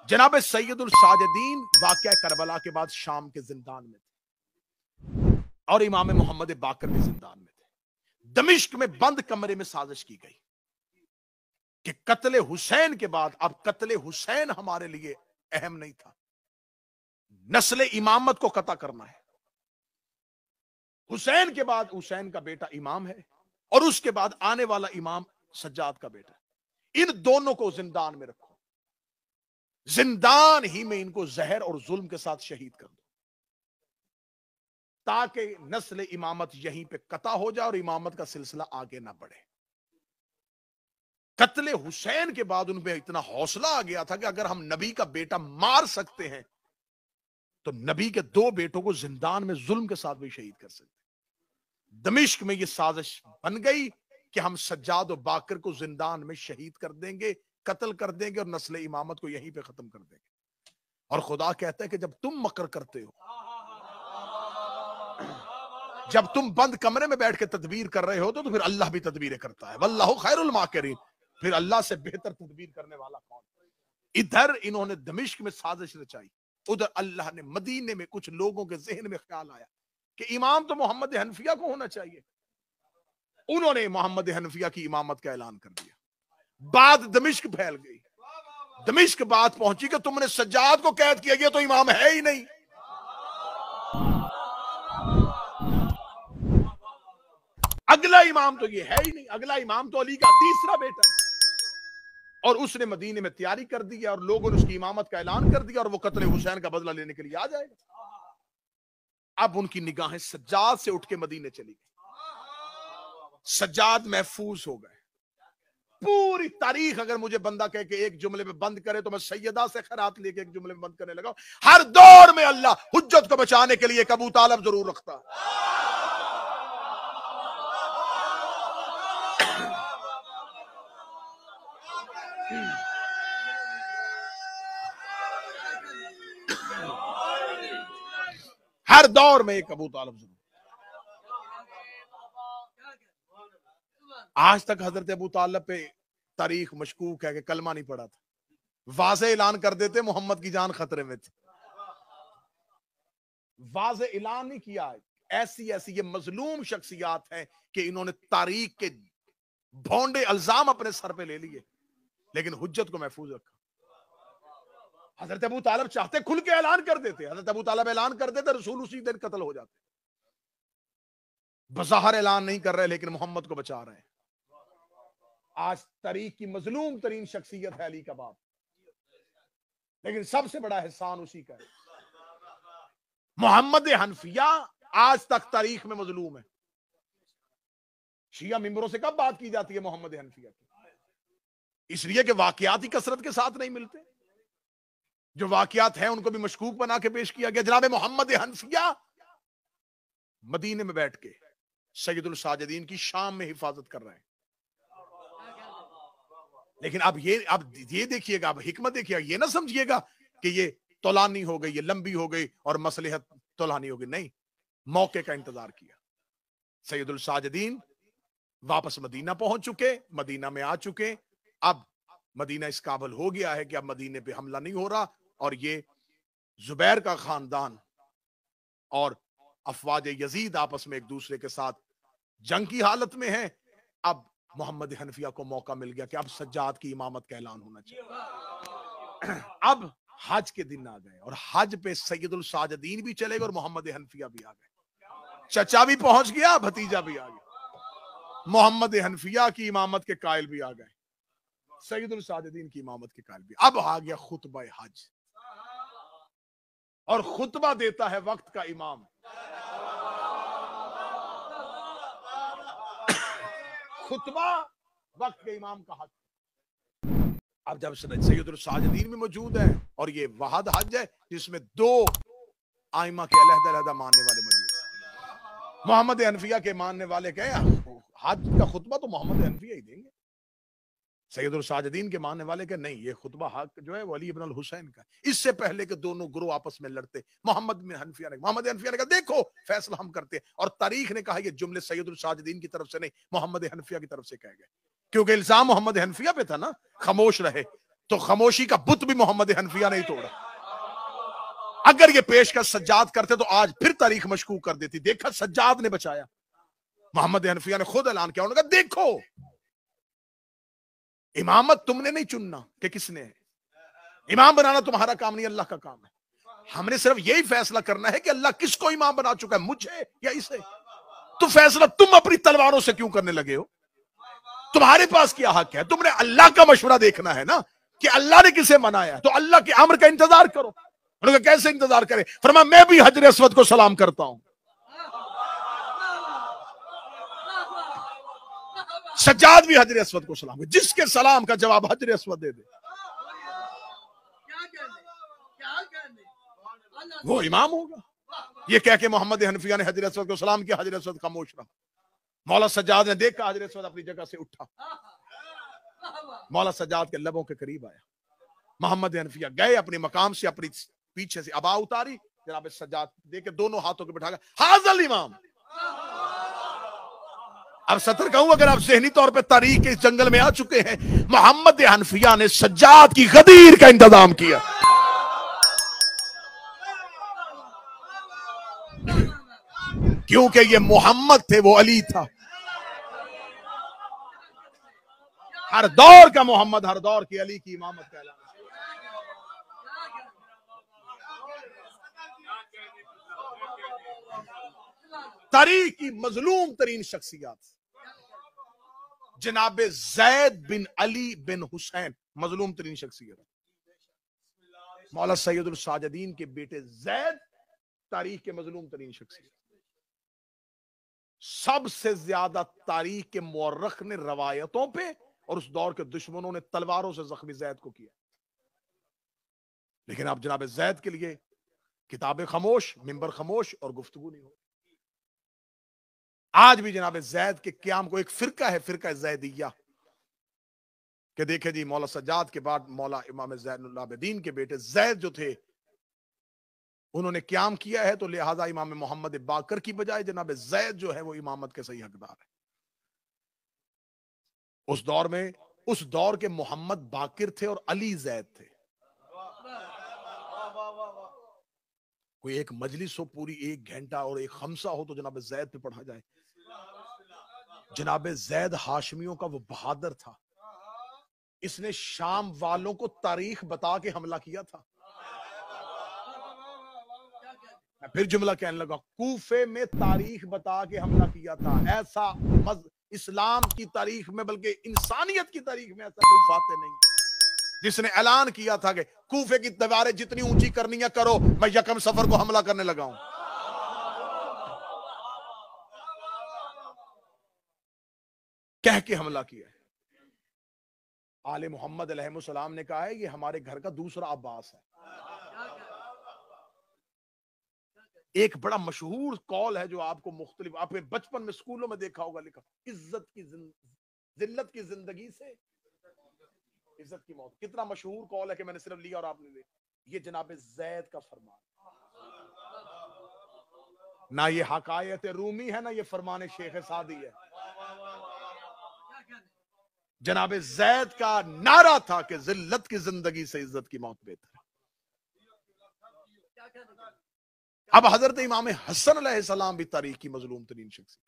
जनाब सैयदुल साजिदीन वाक़या करबला के बाद शाम के जिंदान में थे और इमाम मोहम्मद बाकर भी जिंदान में थे। दमिश्क में बंद कमरे में साजिश की गई कि कत्ले हुसैन के बाद अब कत्ले हुसैन हमारे लिए अहम नहीं था, नस्ल इमामत को कता करना है। हुसैन के बाद हुसैन का बेटा इमाम है और उसके बाद आने वाला इमाम सज्जाद का बेटा, इन दोनों को जिंदान में रखो, जिंदान ही में इनको जहर और जुल्म के साथ शहीद कर दो ताकि नस्ल इमामत यहीं पे कता हो जाए और इमामत का सिलसिला आगे ना बढ़े। कत्ले हुसैन के बाद उनपे इतना हौसला आ गया था कि अगर हम नबी का बेटा मार सकते हैं तो नबी के दो बेटों को जिंदान में जुल्म के साथ भी शहीद कर सकते। दमिश्क में यह साजिश बन गई कि हम सज्जाद और बाकर को जिंदान में शहीद कर देंगे, कत्ल कर देंगे और नस्ल इमामत को यहीं पे खत्म कर देंगे। और खुदा कहता है कि जब तुम मकर करते हो, जब तुम बंद कमरे में बैठ के तदबीर कर रहे हो तो फिर अल्लाह भी तदबीरें करता है। वल्लाहु खैरुल माकिरीन, फिर अल्लाह से बेहतर तदबीर करने वाला कौन। इधर इन्होंने दमिश्क में साजिश रचाई, उधर अल्लाह ने मदीने में कुछ लोगों के जहन में ख्याल आया कि इमाम तो मोहम्मद हनफिया को होना चाहिए। उन्होंने मोहम्मद हनफिया की इमामत का ऐलान कर दिया। बात दमिश्क फैल गई, दमिश्क बात पहुंची कि तुमने सज्जाद को कैद किया, गया तो इमाम है ही नहीं। अगला इमाम तो ये है ही नहीं, अगला इमाम तो अली का तीसरा बेटा, और उसने मदीने में तैयारी कर दी और लोगों ने उसकी इमामत का ऐलान कर दिया और वो कत्ले हुसैन का बदला लेने के लिए आ जाएगा। अब उनकी निगाहें सज्जाद से उठ के मदीने चली गई। सज्जाद महफूज हो गए, पूरी तारीख अगर मुझे बंदा कह के एक जुमले में बंद करे तो मैं सैयदा से खैरात लेके एक जुमले में बंद करने लगा। हर दौर में अल्लाह हुज्जत को बचाने के लिए एक अबू तालिब जरूर रखता है। हर दौर में एक अबू तालिब जरूर। आज तक हजरत अबू तालिब पे तारीख मशकूक है कि कलमा नहीं पड़ा था, वाज़े ऐलान कर देते मोहम्मद की जान खतरे में थी, वाज़े ऐलान नहीं किया। ऐसी ऐसी ये मजलूम शख्सियात हैं कि इन्होंने तारीख के भोंडे अल्जाम अपने सर पे ले लिए लेकिन हुज्जत को महफूज रखा। हजरत अबू तालिब चाहते खुल के ऐलान कर देते, हजरत अबू तालिब ऐलान कर देते, रसूल उसी दिन कत्ल हो जाते। बज़ाहिर ऐलान नहीं कर रहे लेकिन मोहम्मद को बचा रहे हैं। आज तारीख की मजलूम तरीन शख्सियत है अली का बाप, लेकिन सबसे बड़ा एहसान उसी का है। मोहम्मद हनफिया आज तक तारीख में मजलूम है। शिया मिंबरों से कब बात की जाती है मोहम्मद हनफिया की? इसलिए कि वाकयात ही कसरत के साथ नहीं मिलते। जो वाकयात हैं उनको भी मशकूक बना के पेश किया गया। जनाब मोहम्मद हनफिया मदीने में बैठ के सैयदुल साजिदीन की शाम में हिफाजत कर रहे हैं। लेकिन अब ये देखिएगा, अब हिकमत देखिएगा, ये ना समझिएगा कि ये तौलानी हो गई, ये लंबी हो गई और मसलहत तौलानी हो गई। नहीं, मौके का इंतजार किया। सैयदुल साजिदीन वापस मदीना पहुंच चुके, मदीना में आ चुके। अब मदीना इस काबिल हो गया है कि अब मदीने पे हमला नहीं हो रहा और ये जुबैर का खानदान और अफवाज यजीद आपस में एक दूसरे के साथ जंग की हालत में है। अब मोहम्मद हनफिया को मौका मिल गया कि अब सज्जाद की इमामत का ऐलान होना चाहिए। अब हज के दिन आ गए और हज पे सैयदुल साजिदीन भी चले गए और मोहम्मद हनफिया भी आ गए। चचा भी पहुंच गया, भतीजा भी आ गया। मोहम्मद हनफिया की इमामत के कायल भी आ गए, सैयदुल साजिदीन की इमामत के कायल भी। अब आ गया खुतबा हज और खुतबा देता है वक्त का इमाम। खुतबा वक्त के इमाम का हक। अब जब सैयदुल साजिदीन में मौजूद है और ये वहाद हज है जिसमें दो आइमा के अलहदा मानने वाले मौजूद हैं। मोहम्मद हनफिया के मानने वाले कहे हज का खुतबा तो मोहम्मद हनफिया ही देंगे। सैयदुल साजिदीन के मानने वाले के नहीं, ये खुतबा हक जो है वो अली इब्न अल हुसैन का। इससे पहले के दोनों गुरु आपस में लड़ते, मोहम्मद हनफिया ने कहा देखो फैसला हम करते हैं, और तारीख ने कहा ये जुमले सैयदुल साजिदीन की तरफ से नहीं मोहम्मद हनफिया की तरफ से कहे गए, क्योंकि इल्जाम मोहम्मद हनफिया पे था ना, खामोश रहे। तो खामोशी का बुत भी मोहम्मद हनफिया नहीं तोड़ा। अगर ये पेशकश सज्जाद करते तो आज फिर तारीख मशकूक कर देती। देखा सज्जाद ने बचाया। मोहम्मद हनफिया ने खुद ऐलान किया, उन्होंने कहा देखो इमामत तुमने नहीं चुनना कि किसने है, इमाम बनाना तुम्हारा काम नहीं, अल्लाह का काम है। हमने सिर्फ यही फैसला करना है कि अल्लाह किसको इमाम बना चुका है, मुझे या इसे। तो फैसला तुम अपनी तलवारों से क्यों करने लगे हो? तुम्हारे पास क्या हक है? तुमने अल्लाह का मशवरा देखना है ना कि अल्लाह ने किसे मनाया, तो अल्लाह के अम्र का इंतजार करो। उन्होंने कैसे इंतजार करें? फरमाया मैं भी हजर अस्वद को सलाम करता हूं। सज्जाद भी हजर अस्वद को सलाम, जिसके सलाम का जवाब हजर अस्वद दे दे वो इमाम होगा। ये कह के मोहम्मद हनफिया ने हजर अस्वद को सलाम किया, हजर अस्वद खामोश रहा। मौला सज्जाद ने देखा हजर अस्वद अपनी जगह से उठा, मौला सज्जाद के लबों के करीब आया। मोहम्मद हनफिया गए अपने मकाम से, अपनी पीछे से अबा उतारी, जनाब सज्जाद देके दोनों हाथों के बिठा कर हाज़िल इमाम। अब सतर कहूं, अगर आप ज़हनी तौर पे तारीख के इस जंगल में आ चुके हैं, मोहम्मद हनफिया ने सज्जाद की गदीर का इंतजाम किया। क्योंकि ये मोहम्मद थे, वो अली था। हर दौर का मोहम्मद, हर दौर की अली की इमामत का ऐलान। तारीख की मजलूम तरीन शख्सियत जनाब जैद बिन अली बिन हुसैन, मजलूम तरीन शख्सियत। मौला सैयदुल साजिदीन के बेटे जैद तारीख के मजलूम तरीन शख्सियत। सबसे ज्यादा तारीख के मुअर्रिख ने रवायतों पे और उस दौर के दुश्मनों ने तलवारों से जख्मी जैद को किया। लेकिन अब जनाब जैद के लिए किताबें खामोश, मिंबर खामोश और गुफ्तगू नहीं हो। आज भी जनाब जैद के क्याम को एक फिरका है, फिरका जैदिया, कि देखे जी मौला सज्जाद के बाद मौला इमाम ज़ैनुल आबिदीन के बेटे जैद जो थे उन्होंने क्याम किया है, तो लिहाजा इमाम मोहम्मद बाकर की बजाय जनाब जैद जो है वो इमामत के सही हकदार है। उस दौर में उस दौर के मोहम्मद बाकिर थे और अली जैद थे। कोई एक मजलिस हो पूरी 1 घंटा और एक खमसा हो तो जनाब जैद पे पढ़ा जाए। जनाब जैद हाशमियों का वो बहादुर था, इसने शाम वालों को तारीख बता के हमला किया था। मैं फिर जुमला कहने लगा, कूफे में तारीख बता के हमला किया था। ऐसा इस्लाम की तारीख में बल्कि इंसानियत की तारीख में ऐसा कोई फाते नहीं जिसने ऐलान किया था कि कूफे की दीवारें जितनी ऊंची करनी है करो, मैं यकम सफर को हमला करने लगा हूं। कह के हमला किया है। आले मोहम्मद अलैहिस्सलाम ने कहा है ये हमारे घर का दूसरा अब्बास है। एक बड़ा मशहूर कौल है जो आपको मुख्तलिफ आपने बचपन में स्कूलों में देखा होगा लिखा, इज्जत की जिल्लत की जिंदगी से इज्जत की मौत। कितना मशहूर कौल है कि मैंने सिर्फ लिया और आपने ले। ये जनाब जैद का फरमान, ना ये हकायत रूमी है ना ये फरमान शेख सादी है। जनाब जैद का नारा था कि जिल्लत की जिंदगी से इज्जत की मौत बेहतर है। अब हजरत इमाम हसन अलैहिस्सलाम भी तारीख की मजलूम तरीन शख्सियत।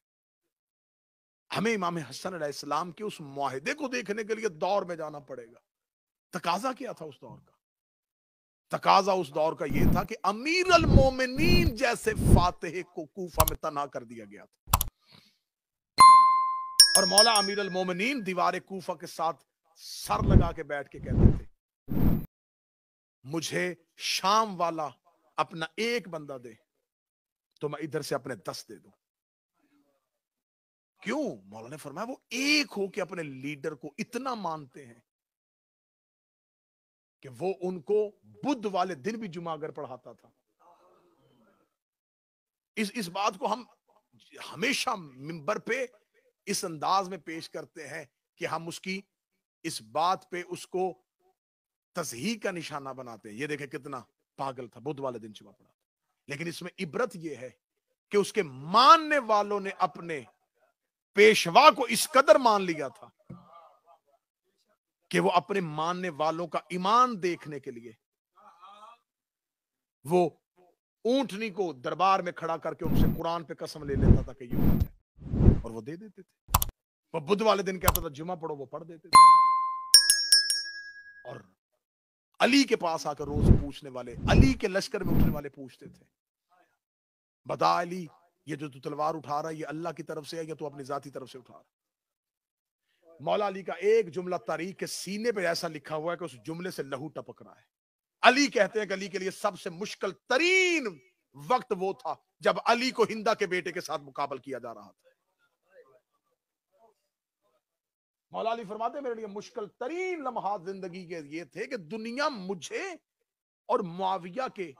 हमें इमाम हसन अलैहिस्सलाम के उस मुआहिदे को देखने के लिए दौर में जाना पड़ेगा। तकाजा क्या था उस दौर का? तकाजा उस दौर का यह था कि अमीर अल मोमिनीन जैसे फातिह को कूफा में तना कर दिया गया था और मौला अमीर अल मोमिनीन दीवार कूफा के साथ सर लगा के बैठ के कहते थे, मुझे शाम वाला अपना एक बंदा दे तो मैं इधर से अपने 10 दे दूं। क्यों? मौला ने फरमाया वो एक हो के अपने लीडर को इतना मानते हैं कि वो उनको बुध वाले दिन भी जुमा अगर पढ़ाता था। इस बात को हम हमेशा मिंबर पे इस अंदाज में पेश करते हैं कि हम उसकी इस बात पे उसको तस्हीह का निशाना बनाते हैं। ये देखे कितना पागल था, बुध वाले दिन जुमा पढ़ा। लेकिन इसमें इबरत यह है कि उसके मानने वालों ने अपने पेशवा को इस कदर मान लिया था कि वो अपने मानने वालों का ईमान देखने के लिए वो ऊंटनी को दरबार में खड़ा करके उनसे कुरान पे कसम ले लेता था कि ये हो जाए, और वो दे देते थे। वो बुध वाले दिन कहता था जुमा पढ़ो, वो पढ़ देते थे। और अली के पास आकर रोज पूछने वाले, अली के लश्कर में उठने वाले पूछते थे, बता अली ये जो तू तलवार उठा रहा है ये अल्लाह की तरफ से है या तू अपनी जाती तरफ से उठा रहा है? मौला अली का एक जुमला तारीख के सीने पे ऐसा लिखा हुआ है कि उस जुमले से लहू टपक रहा है। अली कहते हैं कि अली के लिए सबसे मुश्किल तरीन वक्त वो था जब अली को हिंदा के बेटे के साथ मुकाबल किया जा रहा था। मौला अली फरमाते मेरे लिए मुश्किल तरीन लम्हात जिंदगी के ये थे कि दुनिया मुझे और मुआविया के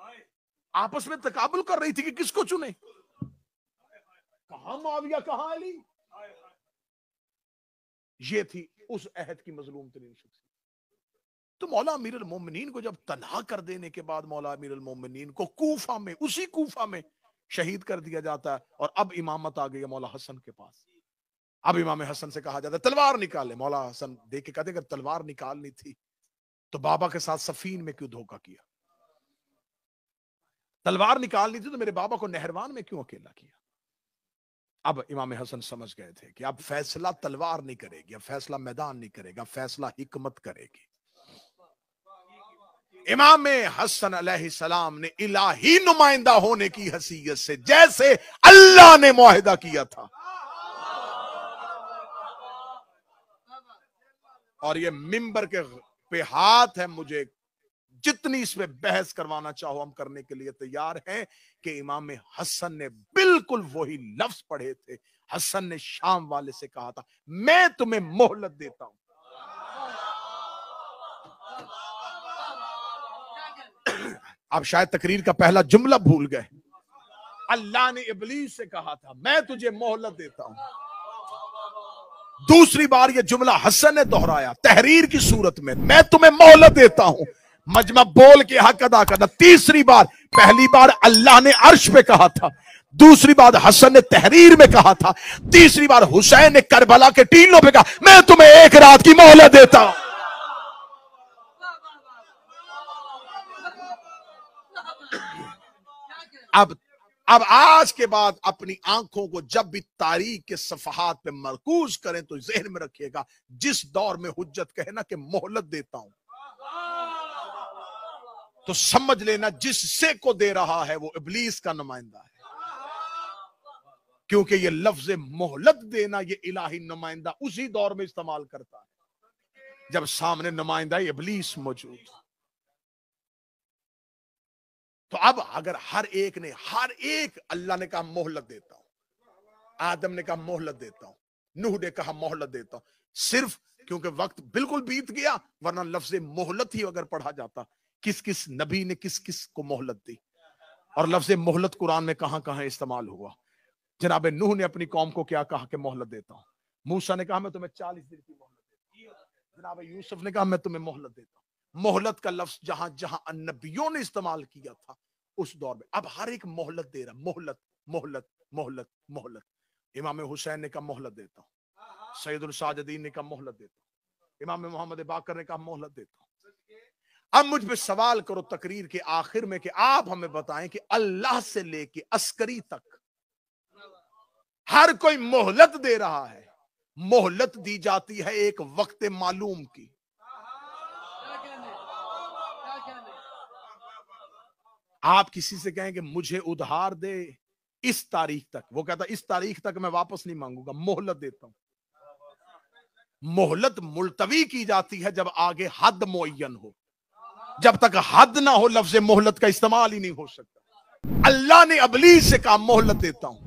आपस में तकाबुल कर रही थी कि किसको चुने। कहां मुआविया कहां अली। ये थी उस अहद की मजलूम तरीन शख्सियत। तो मौला अमीर अल मोमिनीन को जब तन्हा कर देने के बाद मौला अमीर अल मोमिनीन को कूफा में, उसी कूफा में शहीद कर दिया जाता है और अब इमामत आ गई है मौला हसन के पास। अब इमाम हसन से कहा जाता है तलवार निकाले। मौला हसन देख के कहते अगर तलवार निकालनी थी तो बाबा के साथ सफीन में क्यों धोखा किया? तलवार निकालनी थी तो मेरे बाबा को नहरवान में क्यों अकेला किया? अब इमाम हसन समझ गए थे कि अब फैसला तलवार नहीं करेगी, अब फैसला मैदान नहीं करेगा, फैसला हिकमत करेगी। इमाम हसन अलैहिस्सलाम ने इलाही नुमाइंदा होने की हैसियत से जैसे अल्लाह ने मुआहिदा किया था, और ये मिंबर के पे हाथ है, मुझे जितनी इसमें बहस करवाना चाहो हम करने के लिए तैयार हैं कि इमाम हसन ने बिल्कुल वही लफ्ज पढ़े थे। हसन ने शाम वाले से कहा था मैं तुम्हें मोहलत देता हूं, आप शायद तकरीर का पहला जुमला भूल गए। अल्लाह ने इब्लीस से कहा था मैं तुझे मोहलत देता हूं। दूसरी बार यह जुमला हसन ने दोहराया तहरीर की सूरत में, मैं तुम्हें मोहलत देता हूं, मजमा बोल के हक अदा करना। तीसरी बार, पहली बार अल्लाह ने अर्श पे कहा था, दूसरी बार हसन ने तहरीर में कहा था, तीसरी बार हुसैन ने करबला के टीलों पे कहा मैं तुम्हें एक रात की मोहलत देता हूं। अब आज के बाद अपनी आंखों को जब भी तारीख के सफहात पे मरकूज करें तो जहन में रखिएगा, जिस दौर में हुज्जत कहे ना कि मोहलत देता हूं, तो समझ लेना जिससे को दे रहा है वो इब्लीस का नुमाइंदा है। क्योंकि ये लफ्ज मोहलत देना ये इलाही नुमाइंदा उसी दौर में इस्तेमाल करता है जब सामने नुमाइंदा इब्लीस मौजूद। तो अब अगर हर एक अल्लाह ने कहा मोहलत देता हूं, आदम ने कहा मोहलत देता हूं, नूह ने कहा मोहलत देता हूं, सिर्फ क्योंकि वक्त बिल्कुल बीत गया, वरना लफ्ज मोहलत ही अगर पढ़ा जाता किस किस नबी ने किस किस को मोहलत दी और लफ्ज मोहलत कुरान में कहां कहां इस्तेमाल हुआ। जनाब नूह ने अपनी कौम को क्या कहा कि मोहलत देता हूं, मूसा ने कहा मैं तुम्हें 40 दिन की मोहलत देता हूं, जनाब यूसुफ ने कहा मैं तुम्हें मोहलत देता हूं। मोहलत का लफ्ज जहां जहां नबियों ने इस्तेमाल किया था उस दौर में, अब हर एक मोहलत दे रहा, मोहलत मोहलत मोहलत मोहलत। इमाम हुसैन ने कहा मोहलत देता हूं, सैयदुल साजिदीन ने कहा मोहलत देता हूं, इमाम मोहम्मद बाकर ने कहा मोहलत देता हूं। अब मुझ पे सवाल करो तकरीर के आखिर में कि आप हमें बताएं कि अल्लाह से लेके अस्करी तक हर कोई मोहलत दे रहा है। मोहलत दी जाती है एक वक्त मालूम की। आप किसी से कहें कि मुझे उधार दे इस तारीख तक, वो कहता इस तारीख तक मैं वापस नहीं मांगूंगा, मोहलत देता हूं। मोहलत मुलतवी की जाती है जब आगे हद मुअय्यन हो, जब तक हद ना हो लफ्ज मोहलत का इस्तेमाल ही नहीं हो सकता। अल्लाह ने इब्लीस से कहा मोहलत देता हूं,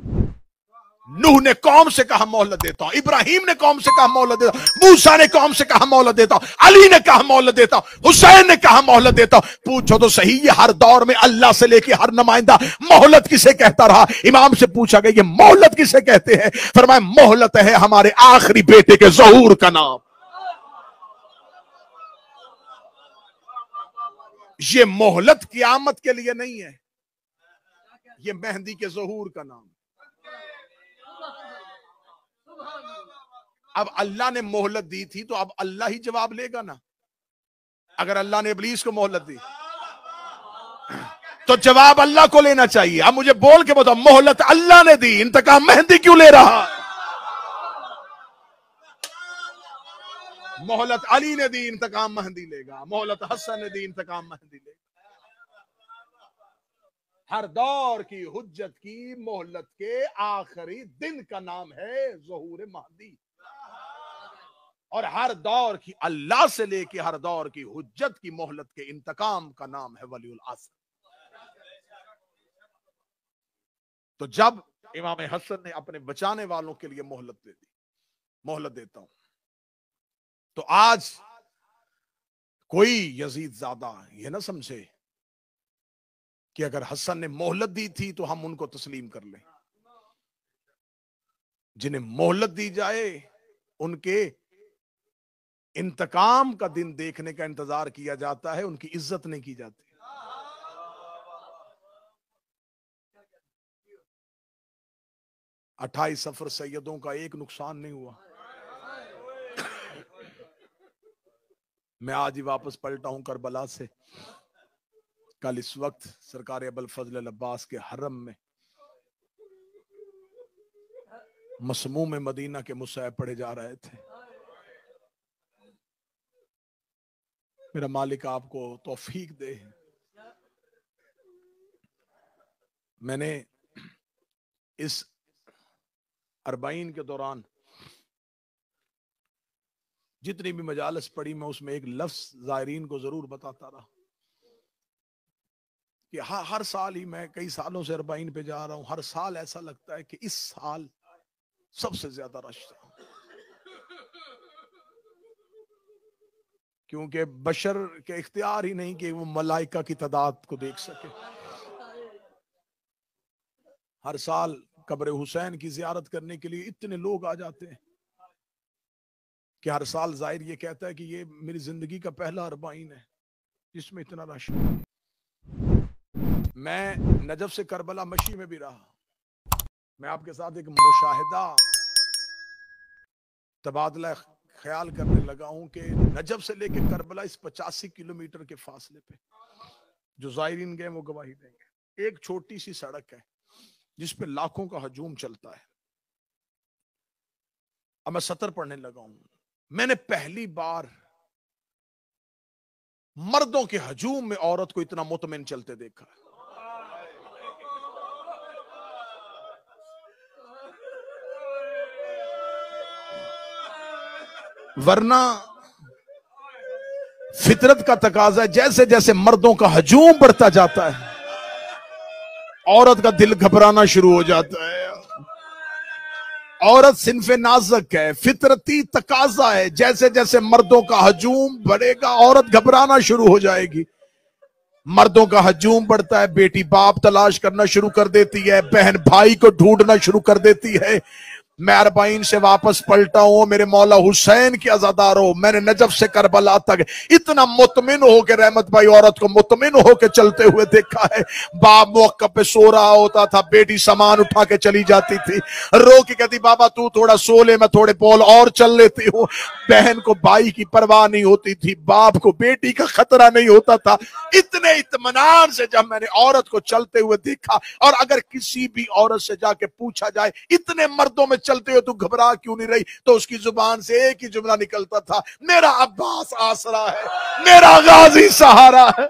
नूह ने कौम से कहा मोहलत देता हूं, इब्राहिम ने कौम से कहा मोहलत देता हूं, मूसा ने कौम से कहा मोहलत देता हूं, अली ने कहा मोहलत देता हूं, हुसैन ने कहा मोहलत देता हूं। पूछो तो सही, ये हर दौर में अल्लाह से लेके हर नुमाइंदा मोहलत किसे कहता रहा। इमाम से पूछा गया ये मोहलत किसे कहते हैं, फरमाया मोहलत है हमारे आखिरी बेटे के ज़हूर का नाम। ये मोहलत क़यामत के लिए नहीं है, ये मेहंदी के ज़हूर का नाम। अब अल्लाह ने मोहलत दी थी तो अब अल्लाह ही जवाब लेगा ना। अगर अल्लाह ने इब्लीस को मोहलत दी तो जवाब अल्लाह को लेना चाहिए। अब मुझे बोल के बताओ, मोहलत अल्लाह ने दी, इंतकाम मेहंदी क्यों ले रहा? मोहलत अली ने दी, इंतकाम मेहंदी लेगा। मोहलत हसन ने दी, इंतकाम मेहंदी लेगा। हर दौर की हुज्जत की मोहलत के आखिरी दिन का नाम है ज़हूर महदी, और हर दौर की अल्लाह से लेके हर दौर की हुज्जत की मोहलत के इंतकाम का नाम है वलीउल असर। तो जब इमाम हसन ने अपने बचाने वालों के लिए मोहलत दे दी, मोहलत देता हूं, तो आज कोई यजीद ज़ादा ये ना समझे कि अगर हसन ने मोहलत दी थी तो हम उनको तस्लीम कर लें। जिन्हें मोहलत दी जाए उनके इंतकाम का दिन देखने का इंतजार किया जाता है, उनकी इज्जत नहीं की जाती। 28 सफर सैयदों का एक नुकसान नहीं हुआ। मैं आज ही वापस पलटा हूं करबला से। कल इस वक्त सरकार अबुल फजल अब्बास के हरम में मसमूम मदीना के मुसहब पढ़े जा रहे थे। मेरा मालिक आपको तौफीक दे। मैंने इस 40 के दौरान जितनी भी मजालस पढ़ी, मैं उसमें एक लफ्ज ज़ायरीन को जरूर बताता रहा कि हर साल ही, मैं कई सालों से 40 पे जा रहा हूं, हर साल ऐसा लगता है कि इस साल सबसे ज्यादा रश था। क्योंकि बशर के इख्तियार ही नहीं कि वो मलाइका की तादाद को देख सके। हर साल कब्र हुसैन की जियारत करने के लिए इतने लोग आ जाते हैं कि हर साल जाहिर ये कहता है कि ये मेरी जिंदगी का पहला अरबाइन है जिसमें इतना रश है। मैं नजफ से करबला मशी में भी रहा। मैं आपके साथ एक मुशाहिदा तबादला ख्याल करने लगा हूं कि नजफ से लेकर करबला इस 85 किलोमीटर के फासले पे जो जायरीन गए वो गवाही देंगे। एक छोटी सी सड़क है जिस पे लाखों का हजूम चलता है। अब मैं 70 पढ़ने लगा हूं। मैंने पहली बार मर्दों के हजूम में औरत को इतना मुतमिन चलते देखा है। वरना फितरत का तकाजा है, जैसे जैसे मर्दों का हजूम बढ़ता जाता है औरत का दिल घबराना शुरू हो जाता है। औरत सिन्फे नाज़क है, फितरती तकाजा है। जैसे जैसे मर्दों का हजूम बढ़ेगा औरत घबराना शुरू हो जाएगी। मर्दों का हजूम बढ़ता है, बेटी बाप तलाश करना शुरू कर देती है, बहन भाई को ढूंढना शुरू कर देती है। मैं अरबाइन से वापस पलटा हूं, मेरे मौला हुसैन की अज़ादार हो। मैंने नजफ से करबला तक इतना मुतमिन हो के रहमत भाई औरत को मुतमिन हो के चलते हुए देखा है। बाप मौका पे सो रहा होता था, बेटी सामान उठा के चली जाती थी, रो के कहती बाबा तू थोड़ा सो ले, मैं थोड़े पौल और चल लेती हूँ। बहन को भाई की परवाह नहीं होती थी, बाप को बेटी का खतरा नहीं होता था। इतने इत्मीनान से जब मैंने औरत को चलते हुए देखा, और अगर किसी भी औरत से जाके पूछा जाए इतने मर्दों में चलते हो तू घबरा क्यों नहीं रही, तो उसकी जुबान से एक ही जुमला निकलता था, मेरा अब्बास आसरा है, मेरा गाजी सहारा है।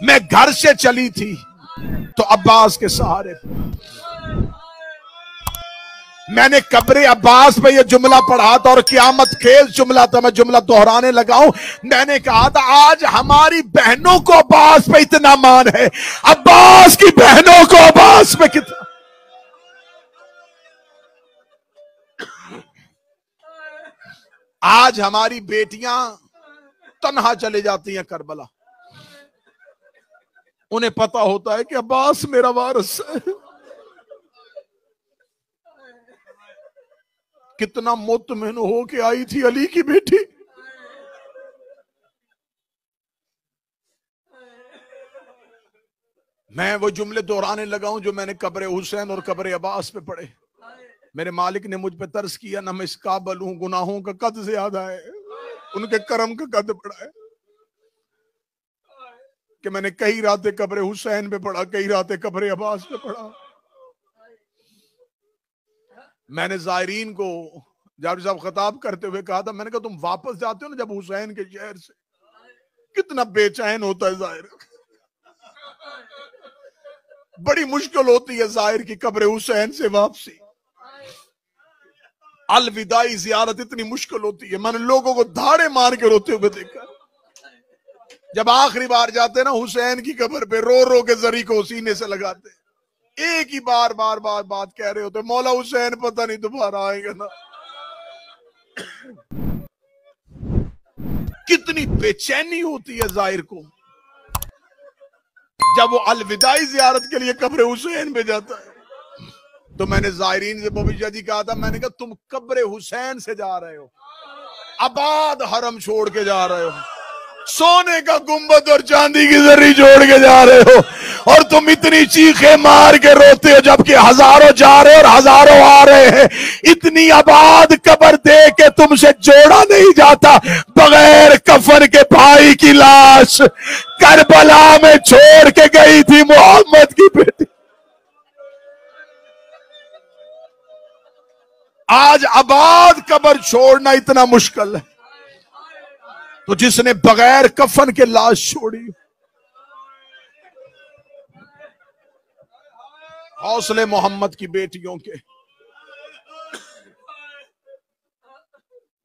मैं घर से चली थी तो अब्बास के सहारे पे। मैंने कब्रे अब्बास पे ये जुमला पढ़ा था और क़यामत खेल जुमला था, मैं जुमला दोहराने लगा हूं। मैंने कहा था आज हमारी बहनों को अब्बास पे इतना मान है, अब्बास की बहनों को अब्बास पे कितना। आज हमारी बेटियां तन्हा चले जाती हैं करबला, उन्हें पता होता है कि अब्बास मेरा वारिस है। कितना मुतमिन हो के आई थी अली की बेटी। मैं वो जुमले दोहराने लगा हूं जो मैंने कब्र हुसैन और कब्र अब्बास पे पढ़े। मेरे मालिक ने मुझ पे तरस किया, ना मैं इस काबिल हूं, गुनाहों का कद ज्यादा है, उनके करम का कद बड़ा है कि मैंने कई रातें कब्र हुसैन पे पढ़ा, कई रातें कब्र अब्बास पे पढ़ा। मैंने जायरीन को जाफरी साहब खिताब करते हुए कहा था, मैंने कहा तुम वापस जाते हो ना जब हुसैन के शहर से, कितना बेचैन होता है जाहिर, बड़ी मुश्किल होती है जाहिर की कब्र हुसैन से वापसी। अलविदाई जियारत इतनी मुश्किल होती है, मैंने लोगों को धाड़े मार के रोते हुए देखा। जब आखिरी बार जाते ना हुसैन की कब्र पे, रो रो के जरी को सीने से लगाते, एक ही बार बार बार बात कह रहे होते, मौला हुसैन पता नहीं दोबारा आएगा ना। कितनी बेचैनी होती है जाहिर को जब वो अलविदाई जियारत के लिए कब्र हुसैन में जाता है। तो मैंने जायरीन से बोबिशा जी कहा था, मैंने कहा तुम कब्र हुसैन से जा रहे हो, आबाद हरम छोड़ के जा रहे हो, सोने का गुंबद और चांदी की जरी जोड़ के जा रहे हो, और तुम इतनी चीखें मार के रोते हो जबकि हजारों जा रहे और हजारों आ रहे हैं। इतनी आबाद कब्र दे के तुमसे जोड़ा नहीं जाता। बगैर कफन के भाई की लाश करबला में छोड़ के गई थी मोहम्मद की बेटी। आज आबाद कब्र छोड़ना इतना मुश्किल है, तो जिसने बगैर कफन के लाश छोड़ी। हौसले मोहम्मद की बेटियों के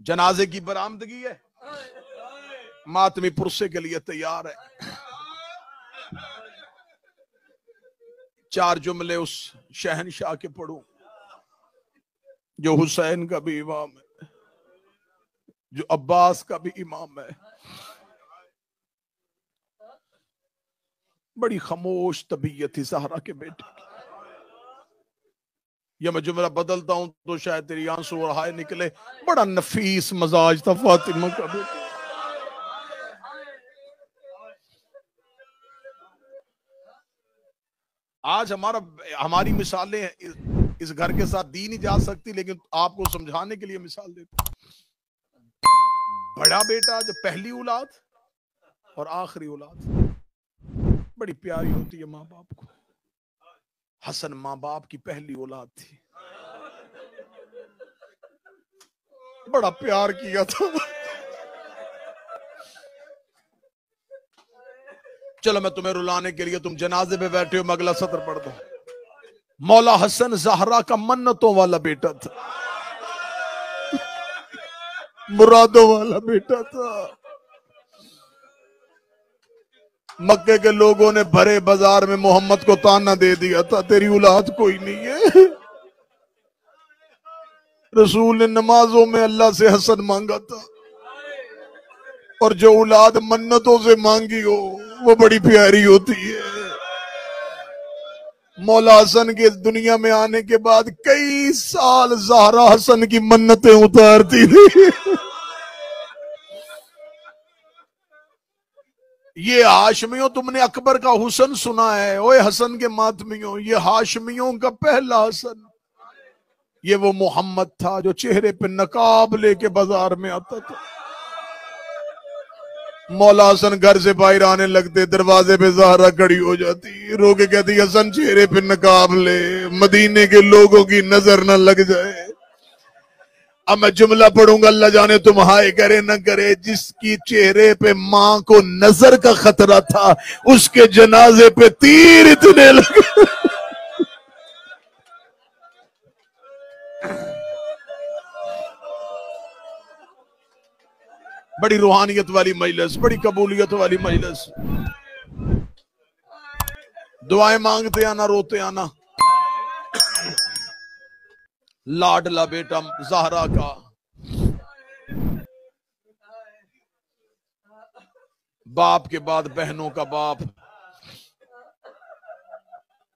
जनाजे की बरामदगी है, मातमी पुरसे के लिए तैयार है। 4 जुमले उस शहनशाह के पढ़ूं जो हुसैन का भी इमाम है, जो अब्बास का भी इमाम है। बड़ी खामोश तबीयत थी ज़हरा के बेटे की। या मैं जुमला बदलता हूं तो शायद तेरी आंसू और हाय निकले। बड़ा नफीस मजाज था फातिमा का बेटा। आज हमारी मिसालें इस घर के साथ दी नहीं जा सकती, लेकिन आपको समझाने के लिए मिसाल देता हूं। बड़ा बेटा जो पहली औलाद और आखिरी औलाद, बड़ी प्यारी होती है माँ बाप को। हसन माँ बाप की पहली औलाद थी, बड़ा प्यार किया था। चलो मैं तुम्हें रुलाने के लिए, तुम जनाजे पे बैठे हो, मैं अगला सत्र पढ़ दो। मौला हसन ज़हरा का मन्नतों वाला बेटा था, मुरादों वाला बेटा था। मक्के के लोगों ने भरे बाजार में मोहम्मद को ताना दे दिया था, तेरी औलाद कोई नहीं है। रसूल ने नमाजों में अल्लाह से हसन मांगा था, और जो औलाद मन्नतों से मांगी हो वो बड़ी प्यारी होती है। मौला हसन के दुनिया में आने के बाद कई साल ज़हरा हसन की मन्नतें उतारती थी। ये हाशमियों, तुमने अकबर का हुसन सुना है, ओए हसन के मातमियों, ये हाशमियों का पहला हसन, ये वो मोहम्मद था जो चेहरे पे नकाब लेके बाजार में आता था। मौला हसन घर से बाहर आने लगते, दरवाजे पे ज़हरा खड़ी हो जाती, रो के कहती, हसन चेहरे पे नकाब ले, मदीने के लोगों की नजर न लग जाए। अब मैं जुमला पढ़ूंगा, अल्लाह जाने तुम हाय करे न करे। जिसकी चेहरे पे मां को नजर का खतरा था, उसके जनाजे पे तीर इतने लगे। बड़ी रूहानियत वाली मजलिस, बड़ी कबूलियत वाली मजलिस। दुआएं मांगते आना, रोते आना। लाडला बेटा ज़हरा का, बाप के बाद बहनों का बाप,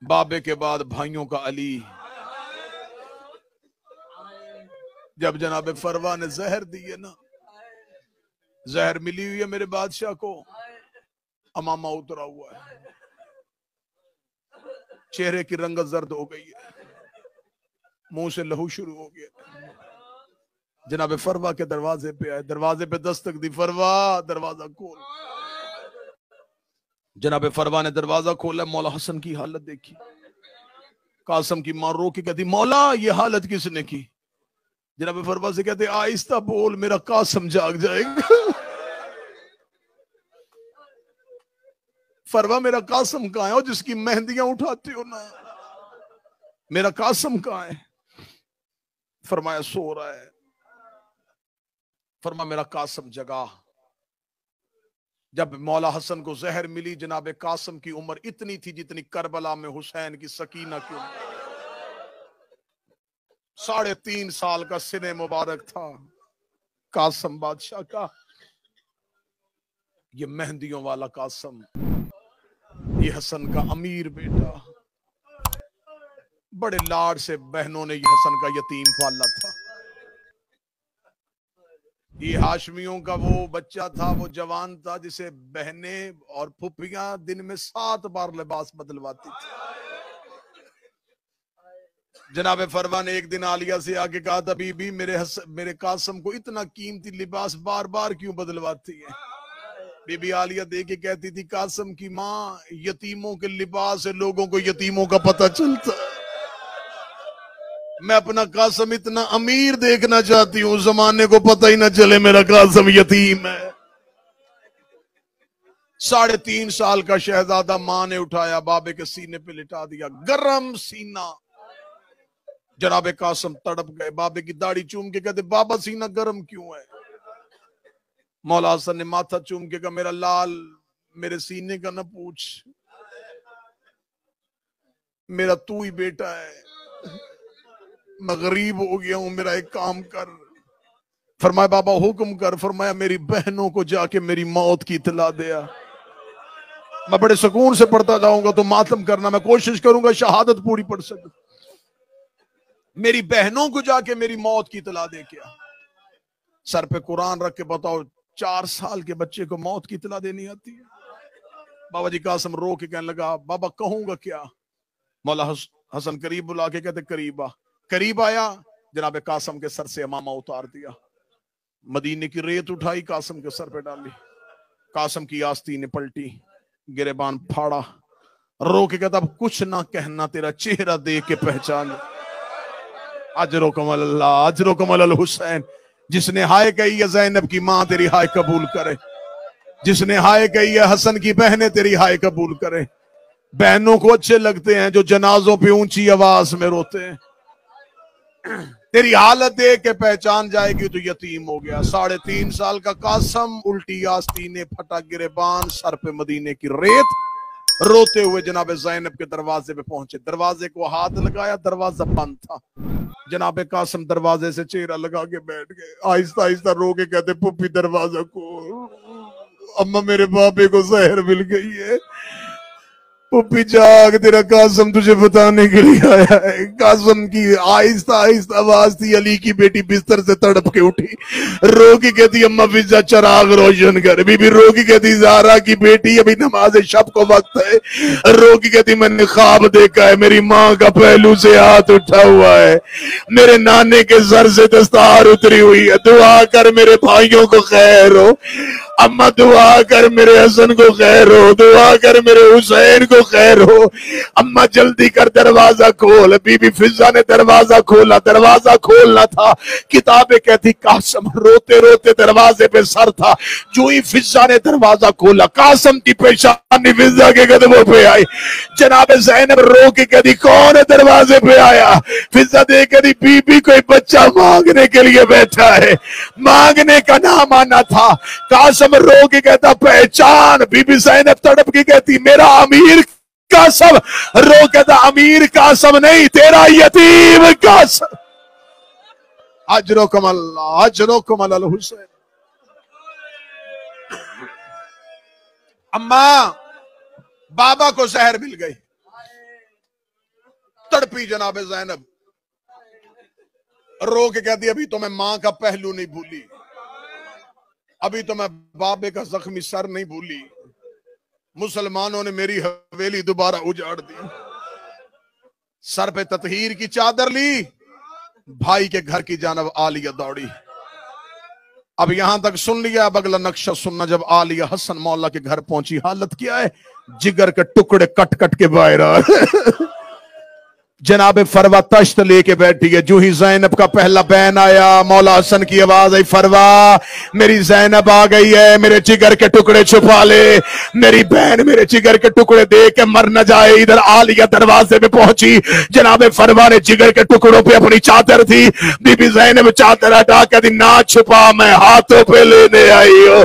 बाबे के बाद भाइयों का अली। जब जनाब फरवा ने जहर दी है ना, जहर मिली हुई है मेरे बादशाह को, अमामा उतरा हुआ है, चेहरे की रंगत जर्द हो गई है, मुंह से लहू शुरू हो गया। जनाब फरवा के दरवाजे पे आए, दरवाजे पे दस्तक दी, फरवा दरवाजा खोल। जनाब फरवा ने दरवाजा खोला, मौला हसन की हालत देखी। कासम की मां रो के कहती, मौला ये हालत किसने की? जनाब फरवा से कहते, आहिस्ता बोल, मेरा कासम जाग जाएगा। फरवा, मेरा कासम कहाँ है? जिसकी मेहंदियां उठाते हो ना, मेरा कासम कहाँ है? फरमाया सो रहा है। फरमा मेरा कासम जगा। जब मौला हसन को जहर मिली, जनाब कासम की उम्र इतनी थी जितनी करबला में हुसैन की सकीना की उम्र। 3.5 साल का सिने मुबारक था कासम बादशाह का। ये मेहंदियों वाला कासम, ये हसन का अमीर बेटा, बड़े लाड से बहनों ने ये हसन का यतीम पाला था। ये हाशमियों का वो बच्चा था, वो जवान था जिसे बहनें और फुफियां दिन में 7 बार लिबास बदलवाती थी। जनाब फरवा ने एक दिन आलिया से आके कहा था, बीबी मेरे कासम को इतना कीमती लिबास बार बार क्यों बदलवाती है? बीबी आलिया दे के कहती थी, कासम की माँ, यतीमों के लिबास से लोगों को यतीमों का पता चलता है। मैं अपना कासम इतना अमीर देखना चाहती हूँ, जमाने को पता ही ना चले मेरा कासम यतीम है। 3.5 साल का शहजादा मां ने उठाया, बाबे के सीने पे लिटा दिया, गरम सीना। जनाबे कासम तड़प गए, बाबे की दाढ़ी चूम के कहते, बाबा सीना गर्म क्यों है? मौला हसन ने माथा चूम के कहा, मेरा लाल, मेरे सीने का ना पूछ, मेरा तू ही बेटा है, मैं गरीब हो गया हूं, मेरा एक काम कर। फरमाया बाबा हुक्म कर। फरमाया मेरी बहनों को जाके मेरी मौत की इतला दिया। मैं बड़े सुकून से पढ़ता जाऊंगा तो मातम करना, मैं कोशिश करूंगा शहादत पूरी पढ़ सकूं। मेरी बहनों को जाके मेरी मौत की इतला दे के आ। सर पे कुरान रख के बताओ 4 साल के बच्चे को मौत की इतला देनी आती है? बाबा जी कासम रो के कहने लगा बाबा कहूंगा क्या? मौला हसन करीब बुला के कहते करीब आ। करीब आया, जनाब कासम के सर से अमामा उतार दिया, मदीने की रेत उठाई कासम के सर पे डाली, कासम की आस्तीनें पलटी, गिरेबान फाड़ा, रो के कहता अब कुछ ना कहना, तेरा चेहरा देख के पहचान। अजरो कमल अल्लाह, अजरो कमल अल हुसैन। जिसने हाय कही है ज़ैनब की मां तेरी हाय कबूल करे, जिसने हाय कही है हसन की बहनें तेरी हाय कबूल करे। बहनों को अच्छे लगते हैं जो जनाजों पे ऊंची आवाज में रोते हैं। तेरी हालत देख के पहचान जाएगी तो यतीम हो गया। 3.5 साल का कासम, उल्टी आस्तीनें, फटा गिरेबान, सर पे मदीने की रेत, रोते हुए जनाब ज़ैनब के दरवाजे पे पहुंचे। दरवाजे को हाथ लगाया, दरवाजा बंद था। जनाब कासम दरवाजे से चेहरा लगा के बैठ गए। आहिस्ता आहिस्ता रो के कहते पुप्पी दरवाजा को, अम्मा मेरे बाबे को जहर मिल गई है। पुप्पी जाग, तेरा कासम तुझे बताने के लिए आया है। कासम की आहिस्ता आहिस्ता आवाज थी। अली की बेटी बिस्तर से तड़प के उठी, रो की कहती अम्मा फिजा चराग रोशन कर। बीबी रो की कहती ज़ारा की बेटी अभी नमाज शब को वक्त है। रो की कहती मैंने ख्वाब देखा है, मेरी माँ का पहलू से हाथ उठा हुआ है, मेरे नाने के सर से दस्तार उतरी हुई है, दुआ कर मेरे भाइयों को खैर हो। अम्मा दुआ कर मेरे हसन को खैर हो, दुआ कर मेरे हुसैन को खैर हो। अम्मा जल्दी कर दरवाजा खोल। बीबी फिजा ने दरवाजा खोला, दरवाजा खोलना था, किताबें कहती कासम रोते रोते दरवाजे पे सर था। जो ही फिजा ने दरवाजा खोला, कासम की पेशानी फिजा के कदमों पे आई। जनाब ज़ैनब रो के कहती कौन है दरवाजे पे आया? फिजा देख कहती बीबी कोई बच्चा मांगने के लिए बैठा है। मांगने का नाम आना था। कासम रो के कहता पहचान। बीबी ज़ैनब तड़प की कहती मेरा अमीर कासम। रो कहता अमीर कासम नहीं, तेरा यतीम कासम। अजरो कमल, अजरो कमल अल हुसैन। अम्मा बाबा को जहर मिल गई, तड़पी जनाब ज़ैनब, रो के कहती अभी तो मैं मां का पहलू नहीं भूली, अभी तो मैं बाबे का जख्मी सर नहीं भूली। मुसलमानों ने मेरी हवेली दोबारा उजाड़ दी। सर पे ततहीर की चादर ली, भाई के घर की जानब आलिया दौड़ी। अब यहां तक सुन लिया, अब अगला नक्शा सुनना। जब आलिया हसन मौला के घर पहुंची, हालत क्या है? जिगर के टुकड़े कट कट के बाहर आ जनाब फरवा तश्त लेके बैठी है। जो ही ज़ैनब का पहला बहन आया, मौला हसन की आवाज आई फरवा मेरी ज़ैनब आ गई है, मेरे जिगर के टुकड़े छुपा ले, मेरी बहन मेरे जिगर के टुकड़े दे के मर न जाए। इधर आलिया दरवाजे पे पहुंची, जनाब फरवा ने जिगर के टुकड़ों पे अपनी चादर थी, बीबी ज़ैनब चादर हटा कर ना छुपा, मैं हाथों पे लेने आई हूं।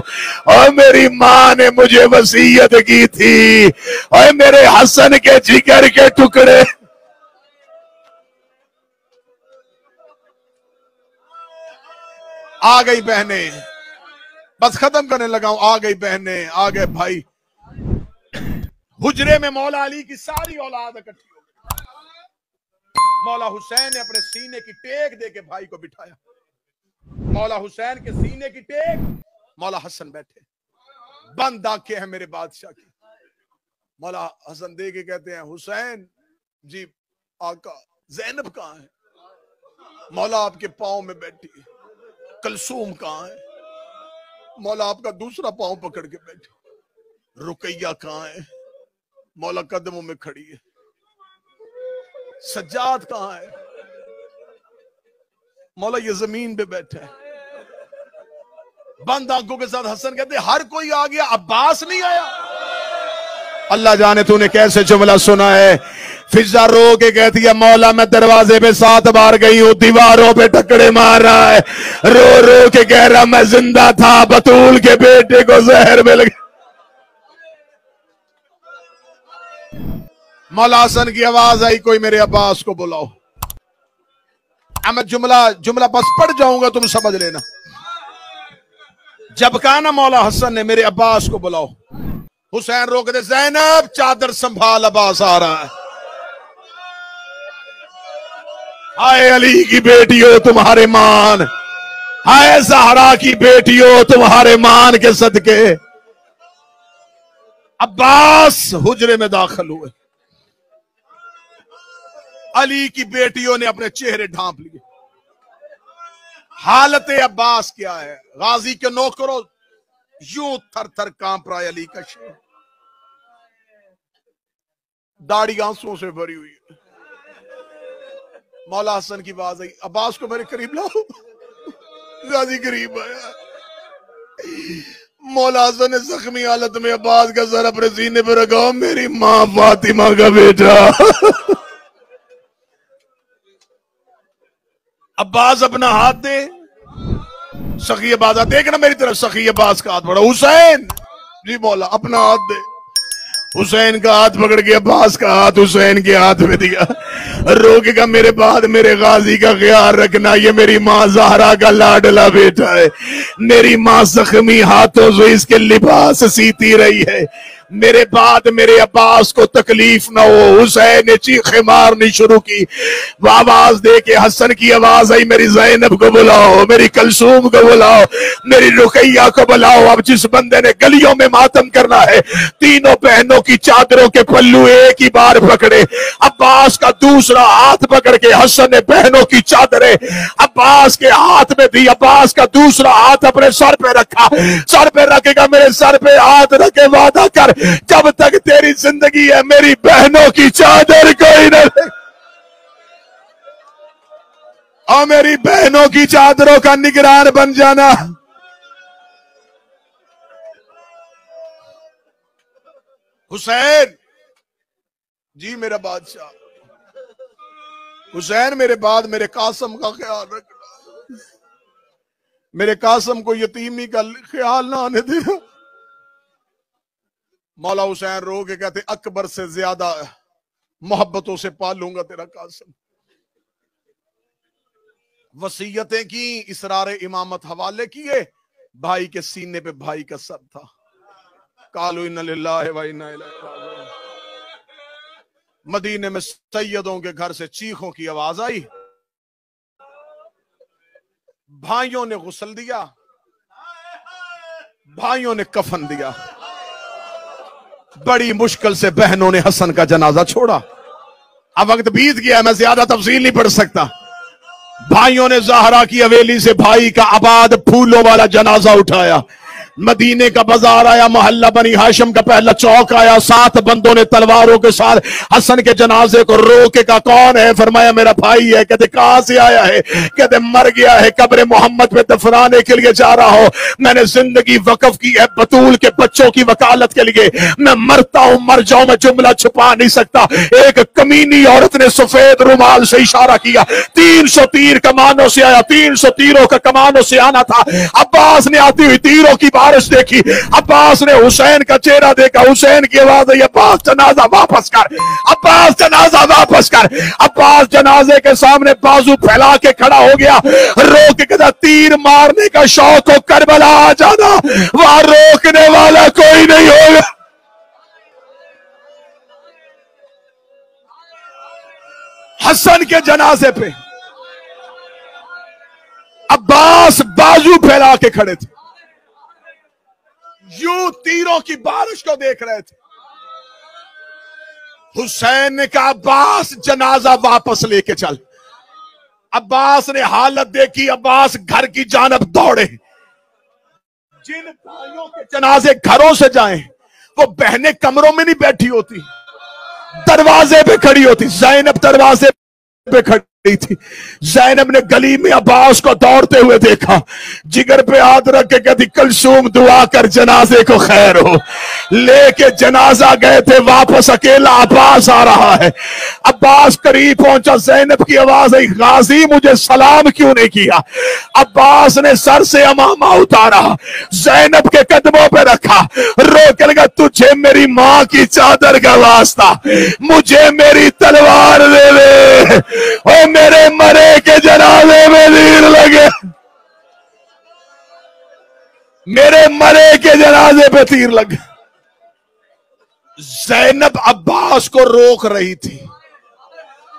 और मेरी मां ने मुझे वसीयत की थी, और मेरे हसन के जिगर के टुकड़े। आ गई बहनें, बस खत्म करने लगा हूं। आ गई बहनें, आ गए भाई। हुजरे में मौला अली की सारी औलाद इकट्ठी हो गई। मौला हुसैन ने अपने सीने की टेक दे के भाई को बिठाया। मौला हुसैन के सीने की टेक, मौला हसन बैठे, बंद आंखें हैं मेरे बादशाह की। मौला हसन दे के कहते हैं हुसैन जी आका ज़ैनब कहां है? मौला आपके पांव में बैठी है। कलसूम कहां है? मौला आपका दूसरा पांव पकड़ के बैठे। रुकैया कहां है? मौला कदमों में खड़ी है। सज्जाद कहां है? मौला ये जमीन पे बैठा है। बंद आंखों के साथ हसन कहते हर कोई आ गया, अब्बास नहीं आया। अल्लाह जाने तूने कैसे जुमला सुना है। फिजा रो के कहती है मौला मैं दरवाजे पे 7 बार गई हूं, दीवारों पे टकरे मार रहा है, रो रो के कह रहा मैं जिंदा था, बतूल के बेटे को जहर मिल गया। मौला हसन की आवाज आई कोई मेरे अब्बास को बुलाओ। अब मैं जुमला बस पढ़ जाऊंगा, तुम समझ लेना। जब कहा ना मौला हसन ने मेरे अब्बास को बुलाओ, हुसैन रोक दे, ज़ैनब चादर संभाल, अब्बास आ रहा है। हाय अली की बेटियों तुम्हारे मान, हाय ज़हरा की बेटियों तुम्हारे मान के सदके। अब्बास हुजरे में दाखिल हुए, अली की बेटियों ने अपने चेहरे ढांप लिए। हालत अब्बास क्या है? गाजी के नौकरों यूं थर थर कांप रहा है अली का शेर, दाढ़ी आंसुओं से भरी हुई है। मौला हसन की आवाज आई, अब्बास को मेरे करीब लाओ। गाजी करीब आया, मौला हसन ने जख्मी हालत में अब्बास का सर अपने सीने पर रखा। मेरी मां फातिमा का बेटा। अब्बास अपना हाथ दे, सखी अब्बास देखना मेरी तरफ, सखी अब्बास का हाथ पकड़ा। हुसैन जी मौला अपना हाथ दे। हुसैन का हाथ पकड़ के अब्बास का हाथ हुसैन के हाथ में दिया। रोकेगा मेरे बाद मेरे गाजी का ख्याल रखना, ये मेरी माँ ज़हरा का लाडला बेटा है। मेरी माँ जख्मी हाथों से इसके लिबास सीती रही है, मेरे बाद मेरे अब्बास को तकलीफ ना हो। हुसैन ने चीखे मारनी शुरू की, आवाज दे के हसन की आवाज आई, मेरी ज़ैनब को बुलाओ, मेरी कलसूम को बुलाओ, मेरी रुकैया को बुलाओ। अब जिस बंदे ने गलियों में मातम करना है, तीनों बहनों की चादरों के पल्लू एक ही बार पकड़े। अब्बास का दूसरा हाथ पकड़ के हसन ने बहनों की चादरें अब्बास के हाथ में दी। अब्बास का दूसरा हाथ अपने सर पे रखा, सर पे रखेगा, मेरे सर पे हाथ रखे, वादा कर जब तक तेरी जिंदगी है मेरी बहनों की चादर कोई न, और मेरी बहनों की चादरों का निगरान बन जाना। हुसैन जी मेरा बादशाह, हुसैन मेरे बाद मेरे कासम का ख्याल रखना, मेरे कासम को यतीमी का ख्याल ना आने देना। मौला हुसैन रो के कहते, अकबर से ज्यादा मोहब्बतों से पालूंगा तेरा कासम। वसीयतें की, इसरार इमामत हवाले किए, भाई के सीने पे भाई का सर था। कालू इन्ना लिल्लाहि व इन्ना इलैहि राजिऊन। मदीने में सैयदों के घर से चीखों की आवाज आई, भाइयों ने गुस्ल दिया, भाइयों ने कफन दिया। बड़ी मुश्किल से बहनों ने हसन का जनाजा छोड़ा। अब वक्त बीत गया, मैं ज्यादा तफसील नहीं पढ़ सकता। भाइयों ने ज़हरा की हवेली से भाई का आबाद फूलों वाला जनाजा उठाया। मदीने का बाजार आया, मोहल्ला बनी हाशिम का पहला चौक आया। 7 बंदों ने तलवारों के साथ हसन के जनाजे को रोके का, कौन है? फरमाया मेरा भाई है। कहते कहां से आया है? कहते मर गया है, कब्र मोहम्मद पे दफनाने के लिए जा रहा हो। मैंने जिंदगी वक्फ की है बतूल के बच्चों की वकालत के लिए। मैं मरता हूं मर जाऊं, मैं जुमला छुपा नहीं सकता। एक कमीनी औरत ने सफेद रुमाल से इशारा किया, 300 तीर कमानों से आया, 300 तीरों का कमानों से आना था। अब्बास ने आती हुई तीरों की बारिश देखी। अब्बास ने हुसैन का चेहरा देखा, हुसैन की आवाज आई, अब्बास जनाजा वापस कर, अब्बास जनाजा वापस कर। अब्बास जनाजे के सामने बाजू फैला के खड़ा हो गया, रो के कहता, तीर मारने का शौक हो करबला आ जाना, वहां रोकने वाला कोई नहीं होगा। हसन के जनाजे पे अब्बास बाजू फैला के खड़े थे, यूं तीरों की बारिश को देख रहे थे। हुसैन ने कहा, अब्बास जनाजा वापस लेके चल। अब्बास ने हालत देखी, अब्बास घर की जानब दौड़े। जिन भाइयों के जनाजे घरों से जाएं, वो बहनें कमरों में नहीं बैठी होती, दरवाजे पे खड़ी होती। ज़ैनब दरवाजे पे खड़ी थी। ज़ैनब ने गली में अब्बास को दौड़ते हुए देखा, जिगर पे हाथ रख के कहती, कलसूम दुआ कर जनाजे को खैर हो। लेके जनाजा गए थे वापस, अकेला अब्बास आ रहा है। अब्बास करीब पहुंचा, ज़ैनब की आवाज आई, गाजी मुझे सलाम क्यों नहीं किया? अब्बास ने सर से अमामा उतारा, ज़ैनब के कदमों पे रखा, रो के लगा, तुझे मेरी मां की चादर का वास्ता, मुझे मेरी तलवार दे दे। ओ मेरे मरे के जनाजे में तीर लगे, मेरे मरे के जनाजे पे तीर लगे। ज़ैनब अब्बास को रोक रही थी,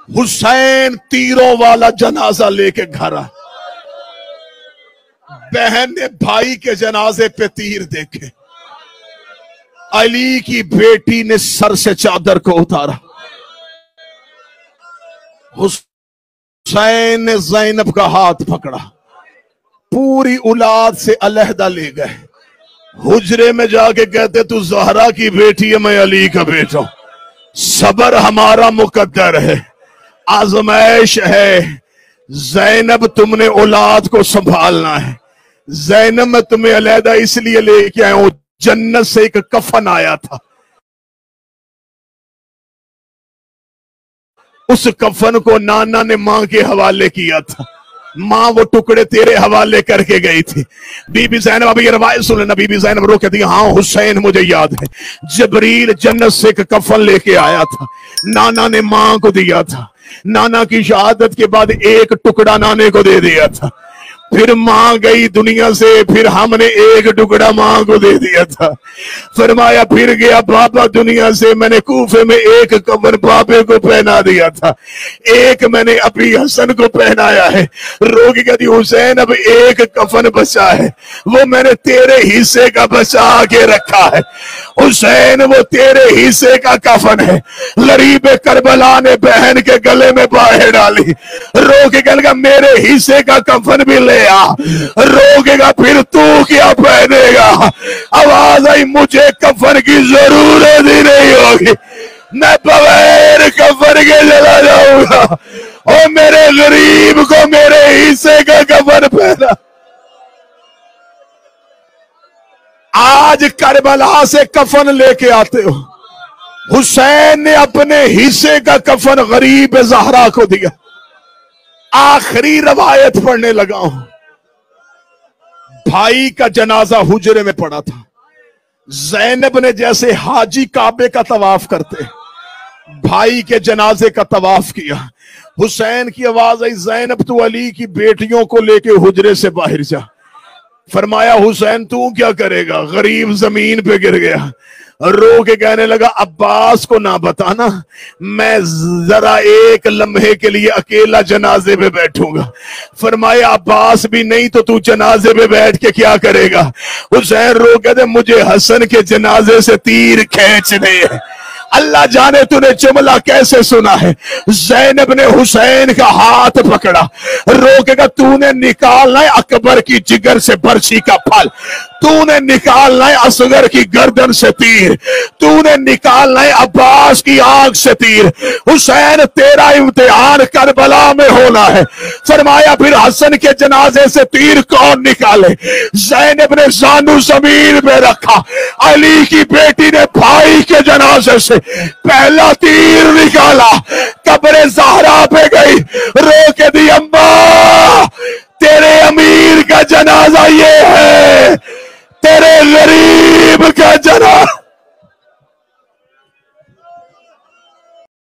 हुसैन तीरों वाला जनाजा लेके घर आ। बहन ने भाई के जनाजे पे तीर देखे, अली की बेटी ने सर से चादर को उतारा। हुसैन ने ज़ैनब का हाथ पकड़ा, पूरी औलाद से अलहदा ले गए। हुजरे में जाके कहते तू ज़हरा की बेटी है, मैं अली का बेटा हूं। सबर हमारा मुकद्दर है, आजमाइश है। ज़ैनब तुमने औलाद को संभालना है। ज़ैनब मैं तुम्हें अलहदा इसलिए लेके आया हूं, जन्नत से एक कफन आया था, उस कफन को नाना ने मां के हवाले किया था। मां वो टुकड़े तेरे हवाले करके गई थी। बीबी ज़ैनब, अभी ये रवायत सुन लेना। बीबी ज़ैनब रो कहती हाँ हुसैन मुझे याद है, जबरील जन्नत से एक कफन लेके आया था, नाना ने मां को दिया था। नाना की शहादत के बाद एक टुकड़ा नाने को दे दिया था, फिर मां गई दुनिया से, फिर हमने एक टुकड़ा मां को दे दिया था। फरमाया फिर गया बाबा दुनिया से, मैंने कूफे में एक कफन बाबे को पहना दिया था, एक मैंने अभी हसन को पहनाया है। रोगी कहती हुसैन अब एक कफन बचा है, वो मैंने तेरे हिस्से का बचा के रखा है। हुसैन वो तेरे हिस्से का कफन है। लरीब करबला ने बहन के गले में बाहें डाली, रोके कहने मेरे हिस्से का कफन भी ले आ। रोकेगा फिर तू क्या पहनेगा? आवाज आई मुझे कफन की जरूरत ही नहीं होगी, मैं बगैर कफन के चला जाऊंगा। और मेरे गरीब को मेरे हिस्से का कफन पहना। आज करबला से कफन लेके आते हो, हुसैन ने अपने हिस्से का कफन गरीब ज़हरा को दिया। आखिरी रवायत पढ़ने लगा हूं। भाई का जनाजा हुजरे में पड़ा था। ज़ैनब ने जैसे हाजी काबे का तवाफ करते भाई के जनाजे का तवाफ किया। हुसैन की आवाज आई ज़ैनब तू अली की बेटियों को लेके हुजरे से बाहर जा। फरमाया हुसैन तू क्या करेगा? गरीब जमीन पे गिर गया, रो के कहने लगा अब्बास को ना बताना, मैं जरा एक लम्हे के लिए अकेला जनाजे पे बैठूंगा। फरमाया अब्बास भी नहीं तो तू जनाजे पे बैठ के क्या करेगा? हुसैन रो कहते मुझे हसन के जनाजे से तीर खींचने हैं। अल्लाह जाने तूने जुमला कैसे सुना है। ज़ैनब ने हुसैन का हाथ पकड़ा, रोकेगा तूने निकालना है अकबर की जिगर से बरछी का फल, तूने निकालना है असगर की गर्दन से तीर, तूने निकालना है अब्बास की आंख से तीर। हुसैन तेरा इम्तिहान करबला में होना है। फरमाया फिर हसन के जनाजे से तीर कौन निकाले? ज़ैनब ने जानू जमीन पे रखा, अली की बेटी ने भाई के जनाजे से पहला तीर निकाला, कब्र ज़हरा पे गई, रो के दी